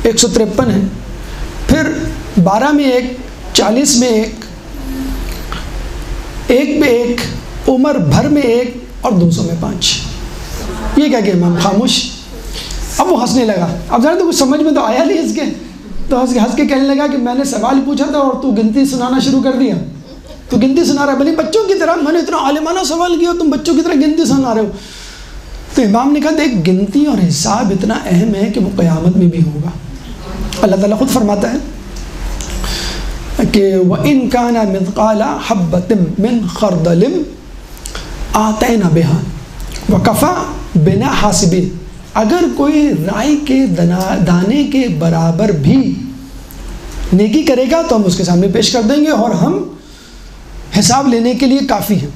153 ہے، پھر 12 میں 1، 40 میں 1، 1 پہ 1، عمر بھر میں 1 اور 200 میں 5۔ یہ کہہ کے امام خاموش۔ اب وہ ہنسنے لگا۔ اب ذرا تو کچھ سمجھ میں تو آیا نہیں اس کے، تو ہنس کے کہنے لگا کہ میں نے سوال پوچھا تھا اور تو گنتی سنانا شروع کر دیا، تو گنتی سنا رہا ہے، بھلے بچوں کی طرح، میں نے اتنا عالمانہ سوال کیا تم بچوں کی طرح گنتی سنا رہے ہو۔ تو امام نے کہا دیکھ گنتی اور حساب اتنا اہم ہے کہ وہ قیامت میں بھی ہوگا۔ اللہ تعالیٰ خود فرماتا ہے کہ وَإِن كَانَ مِثْقَالَ حَبَّةٍ مِّنْ خَرْدَلٍ آتَيْنَا بِهَا وَكَفَىٰ بِنَا حَاسِبِينَ، اگر کوئی رائی کے دانے کے برابر بھی نیکی کرے گا تو ہم اس کے سامنے پیش کر دیں گے اور ہم حساب لینے کے لیے کافی ہیں۔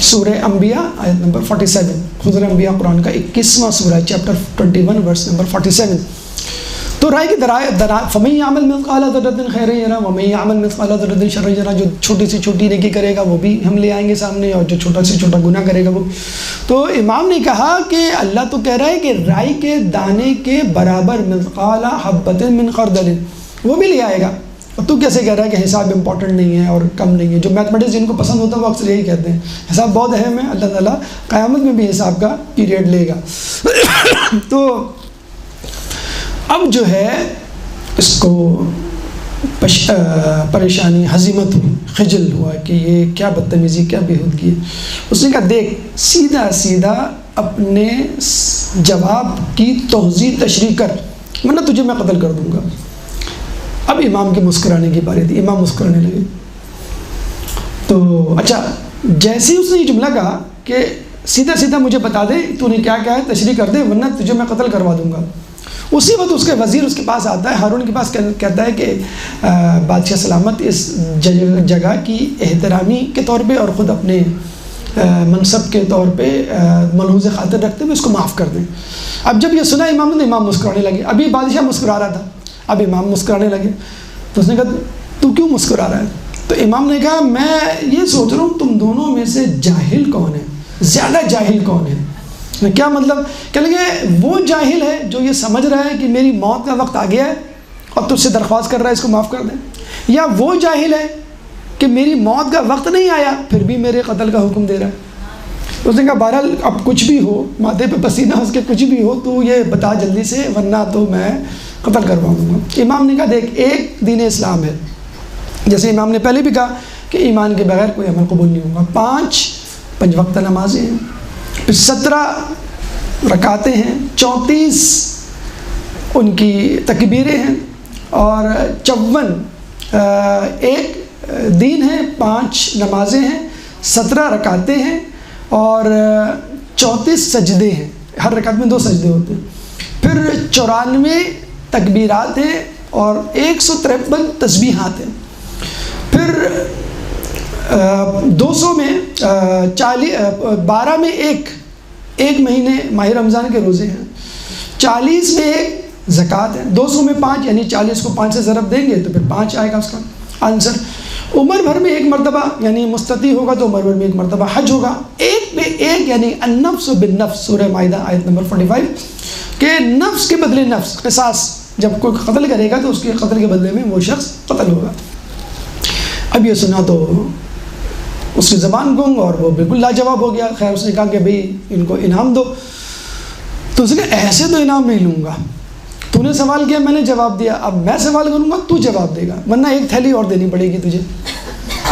سورہ انبیاء آیت نمبر 47، خضر انبیاء قرآن کا 21واں سورہ چیپٹر 21 ورس نمبر 47۔ تو رائے کی فَمَن يَعْمَلْ مِثْقَالَ ذَرَّةٍ خَيْرًا يَرَهُ وَمَن يَعْمَلْ مِثْقَالَ ذَرَّةٍ شَرًّا يَرَهُ، جو چھوٹی سے چھوٹی نیکی کرے گا وہ بھی ہم لے آئیں گے سامنے، اور جو چھوٹا سے چھوٹا گناہ کرے گا وہ۔ تو امام نے کہا کہ اللہ تو کہہ رہا ہے کہ رائی کے دانے کے برابر مثقال حبۃ من خردل وہ بھی لے آئے گا، اور تو کیسے کہہ رہا ہے کہ حساب امپورٹنٹ نہیں ہے اور کم نہیں ہے؟ جو میتھمیٹکس جن کو پسند ہوتا ہے وہ اکثر یہی کہتے ہیں حساب بہت اہم ہے، اللہ تعالیٰ قیامت میں بھی حساب کا پیریڈ لے گا۔ تو اب جو ہے اس کو پریشانی، ہزیمت ہوئی، خجل ہوا کہ یہ کیا بدتمیزی، کیا بےہودگی ہے۔ اس نے کہا دیکھ سیدھا سیدھا اپنے جواب کی توضیح تشریح کر ورنہ تجھے میں قتل کر دوں گا۔ اب امام کے مسکرانے کی باری تھی، امام مسکرانے لگے۔ تو اچھا جیسے ہی اس نے یہ جملہ کہا کہ سیدھا سیدھا مجھے بتا دے تو نے کیا کہا ہے، تشریح کر دے ورنہ تجھے میں قتل کروا دوں گا، اسی وقت اس کے وزیر اس کے پاس آتا ہے، ہارون کے پاس، کہتا ہے کہ بادشاہ سلامت اس جگہ کی احترامی کے طور پہ اور خود اپنے منصب کے طور پہ ملحوظ خاطر رکھتے ہوئے اس کو معاف کر دیں۔ اب جب یہ سنا امام نے، امام مسکرانے لگے۔ ابھی بادشاہ مسکرا رہا تھا، اب امام مسکرانے لگے۔ تو اس نے کہا تو کیوں مسکرا رہا ہے؟ تو امام نے کہا میں یہ سوچ رہا ہوں تم دونوں میں سے جاہل کون ہے، زیادہ جاہل کون ہے؟ کیا مطلب؟ کہنے لگے وہ جاہل ہے جو یہ سمجھ رہا ہے کہ میری موت کا وقت آ گیا ہے اور تجھ سے درخواست کر رہا ہے اس کو معاف کر دیں، یا وہ جاہل ہے کہ میری موت کا وقت نہیں آیا پھر بھی میرے قتل کا حکم دے رہا ہے؟ اس نے کہا بہرحال اب کچھ بھی ہو، ماتھے پہ پسینہ اس کے کچھ بھی ہو تو یہ بتا جلدی سے ورنہ تو میں قتل کروا دوں گا۔ امام نے کہا دیکھ ایک دین اسلام ہے، جیسے امام نے پہلے بھی کہا کہ ایمان کے بغیر کوئی عمل قبول نہیں ہوگا، 5 وقت نمازیں ہیں، پھر 17 رکعتیں ہیں، 34 ان کی تکبیریں ہیں، اور 54 ایک دین ہے، 5 نمازیں ہیں، 17 رکعتیں ہیں، اور 34 سجدے ہیں، ہر رکعت میں 2 سجدے ہوتے ہیں، پھر 94 تکبیرات ہیں اور 153 تسبیحات ہیں، پھر 200 میں 12 میں ایک مہینے ماہ رمضان کے روزے ہیں، 40 میں 1 زکوٰۃ ہے، 200 میں 5 یعنی 40 کو 5 سے ضرب دیں گے تو پھر 5 آئے گا اس کا آنسر۔ عمر بھر میں 1 مرتبہ یعنی مستطیع ہوگا تو عمر بھر میں 1 مرتبہ حج ہوگا، 1 پہ 1 یعنی النفس بالنفس، سورہ مائدہ آیت نمبر 45 کہ نفس کے بدلے نفس، قصاص، جب کوئی قتل کرے گا تو اس کے قتل کے بدلے میں وہ شخص قتل ہوگا۔ اب یہ سنا تو اس کی زبان گنگ اور وہ بالکل لاجواب ہو گیا۔ خیر اس نے کہا کہ بھئی ان کو انعام دو، تو اس نے کہا ایسے تو انعام نہیں لوں گا، تو نے سوال کیا میں نے جواب دیا، اب میں سوال کروں گا تو جواب دے گا، ورنہ 1 تھیلی اور دینی پڑے گی تجھے۔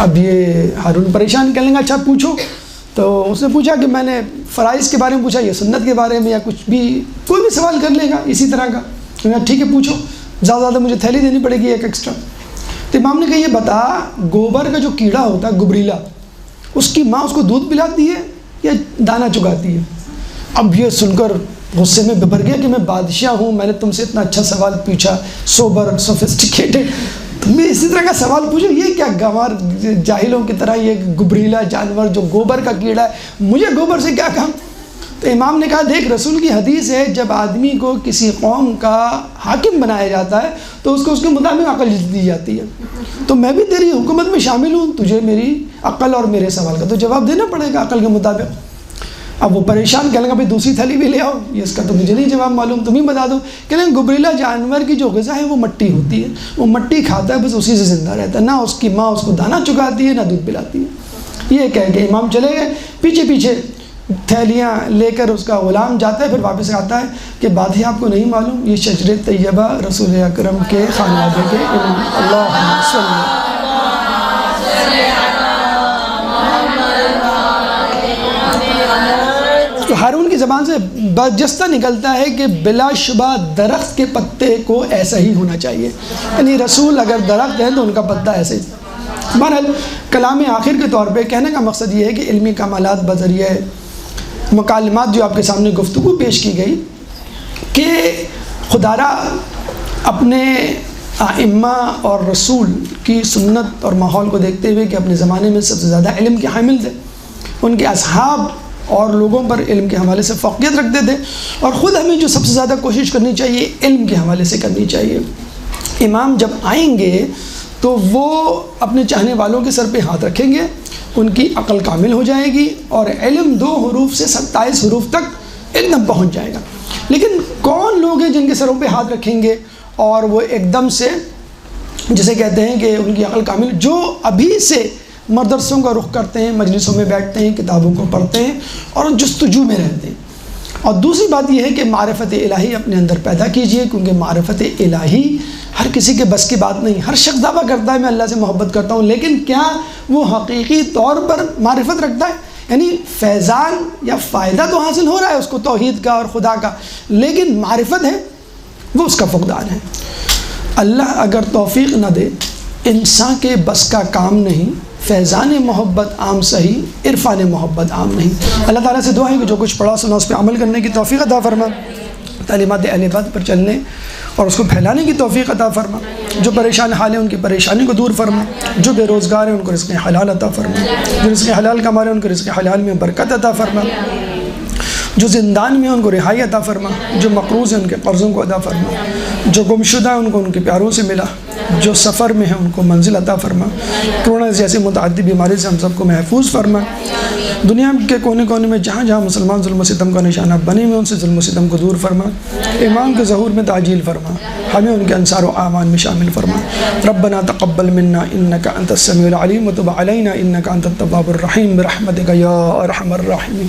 اب یہ ہارون پریشان کہنے لگا اچھا پوچھو۔ تو اس نے پوچھا کہ میں نے فرائض کے بارے میں پوچھا یا سنت کے بارے میں یا کچھ بھی، کوئی بھی سوال کر لے گا اسی طرح کا۔ ٹھیک ہے پوچھو، زیادہ مجھے تھیلی دینی پڑے گی 1 ایکسٹرا۔ تو امام نے کہا یہ بتا گوبر کا جو کیڑا ہوتا ہے گبریلا، اس کی ماں اس کو دودھ پلاتی ہے یا دانہ چگاتی ہے؟ اب یہ سن کر غصے میں بھر گیا کہ میں بادشاہ ہوں، میں نے تم سے اتنا اچھا سوال پوچھا، سوبر سوفسٹیکیٹڈ، تم بھی اسی طرح کا سوال پوچھو، یہ کیا گوار جاہلوں کی طرح یہ گبریلا جانور جو گوبر کا کیڑا ہے، مجھے گوبر سے کیا کام؟ تو امام نے کہا دیکھ رسول کی حدیث ہے جب آدمی کو کسی قوم کا حاکم بنایا جاتا ہے تو اس کو اس کے مطابق عقل دی جاتی ہے، تو میں بھی تیری حکومت میں شامل ہوں، تجھے میری عقل اور میرے سوال کا تو جواب دینا پڑے گا عقل کے مطابق۔ اب وہ پریشان کہنے لگا بھائی دوسری تھیلی بھی لے آؤ، یہ اس کا تو مجھے نہیں جواب معلوم، تم ہی بتا دو۔ کہنے لگے گبریلا جانور کی جو غذا ہے وہ مٹی ہوتی ہے، وہ مٹی کھاتا ہے، بس اسی سے زندہ رہتا ہے، نہ اس کی ماں اس کو دانہ چکاتی ہے نہ دودھ پلاتی ہے۔ یہ کہہ کے امام چلے گئے، پیچھے پیچھے تھیلیاں لے کر اس کا غلام جاتا ہے، پھر واپس آتا ہے کہ بادشاہ آپ کو نہیں معلوم یہ شجر طیبہ رسول اکرم کے خانوادے کے اللہ صلی تو ہارون کی زبان سے برجستہ نکلتا ہے کہ بلا شبہ درخت کے پتے کو ایسا ہی ہونا چاہیے، یعنی رسول اگر درخت ہے تو ان کا پتا ایسے ہی۔ بہرحال کلام آخر کے طور پہ کہنے کا مقصد یہ ہے کہ علمی کمالات بذریعہ مکالمات جو آپ کے سامنے گفتگو پیش کی گئی کہ خدا را اپنے ائمہ اور رسول کی سنت اور ماحول کو دیکھتے ہوئے کہ اپنے زمانے میں سب سے زیادہ علم کے حامل تھے، ان کے اصحاب اور لوگوں پر علم کے حوالے سے فوقیت رکھتے تھے، اور خود ہمیں جو سب سے زیادہ کوشش کرنی چاہیے علم کے حوالے سے کرنی چاہیے۔ امام جب آئیں گے تو وہ اپنے چاہنے والوں کے سر پہ ہاتھ رکھیں گے، ان کی عقل کامل ہو جائے گی اور علم 2 حروف سے 27 حروف تک ایک دم پہنچ جائے گا۔ لیکن کون لوگ ہیں جن کے سروں پہ ہاتھ رکھیں گے اور وہ ایک دم سے جسے کہتے ہیں کہ ان کی عقل کامل، جو ابھی سے مدرسوں کا رخ کرتے ہیں، مجلسوں میں بیٹھتے ہیں، کتابوں کو پڑھتے ہیں اور جستجو میں رہتے ہیں۔ اور دوسری بات یہ ہے کہ معرفت الہی اپنے اندر پیدا کیجئے، کیونکہ معرفت الہی ہر کسی کے بس کی بات نہیں۔ ہر شخص دعویٰ کرتا ہے میں اللہ سے محبت کرتا ہوں، لیکن کیا وہ حقیقی طور پر معرفت رکھتا ہے؟ یعنی فیضان یا فائدہ تو حاصل ہو رہا ہے اس کو توحید کا اور خدا کا، لیکن معرفت ہے وہ اس کا فقدان ہے۔ اللہ اگر توفیق نہ دے، انسان کے بس کا کام نہیں، فیضان محبت عام صحیح، عرفان محبت عام نہیں۔ اللہ تعالیٰ سے دعا ہے کہ جو کچھ پڑھا سنا اس پہ عمل کرنے کی توفیق عطا فرما، تعلیمات اہل بیت پر چلنے اور اس کو پھیلانے کی توفیق عطا فرما، جو پریشان حال ہیں ان کی پریشانی کو دور فرما، جو بے روزگار ہیں ان کو رزق حلال عطا فرما، جو رزق حلال کما رہے ہیں ان کو رزق حلال میں برکت عطا فرما، جو زندان میں ہیں ان کو رہائی عطا فرما، جو مقروض ہیں ان کے قرضوں کو عطا فرما، جو گمشدہ ہیں ان کو ان کے پیاروں سے ملا، جو سفر میں ہیں ان کو منزل عطا فرما، کرونا جیسے متعدی بیماری سے ہم سب کو محفوظ فرما، دنیا کے کونے کونے میں جہاں جہاں مسلمان ظلم و ستم کا نشانہ بنے ہوئے ان سے ظلم و ستم کو دور فرما، ایمان کے ظہور میں تعجیل فرما، ہمیں ان کے انصار و اعوان میں شامل فرما۔ ربنا تقبل منا انک انت السمیع العلیم وتب علینا انک انت التواب الرحیم برحمتک یا ارحم الراحمین۔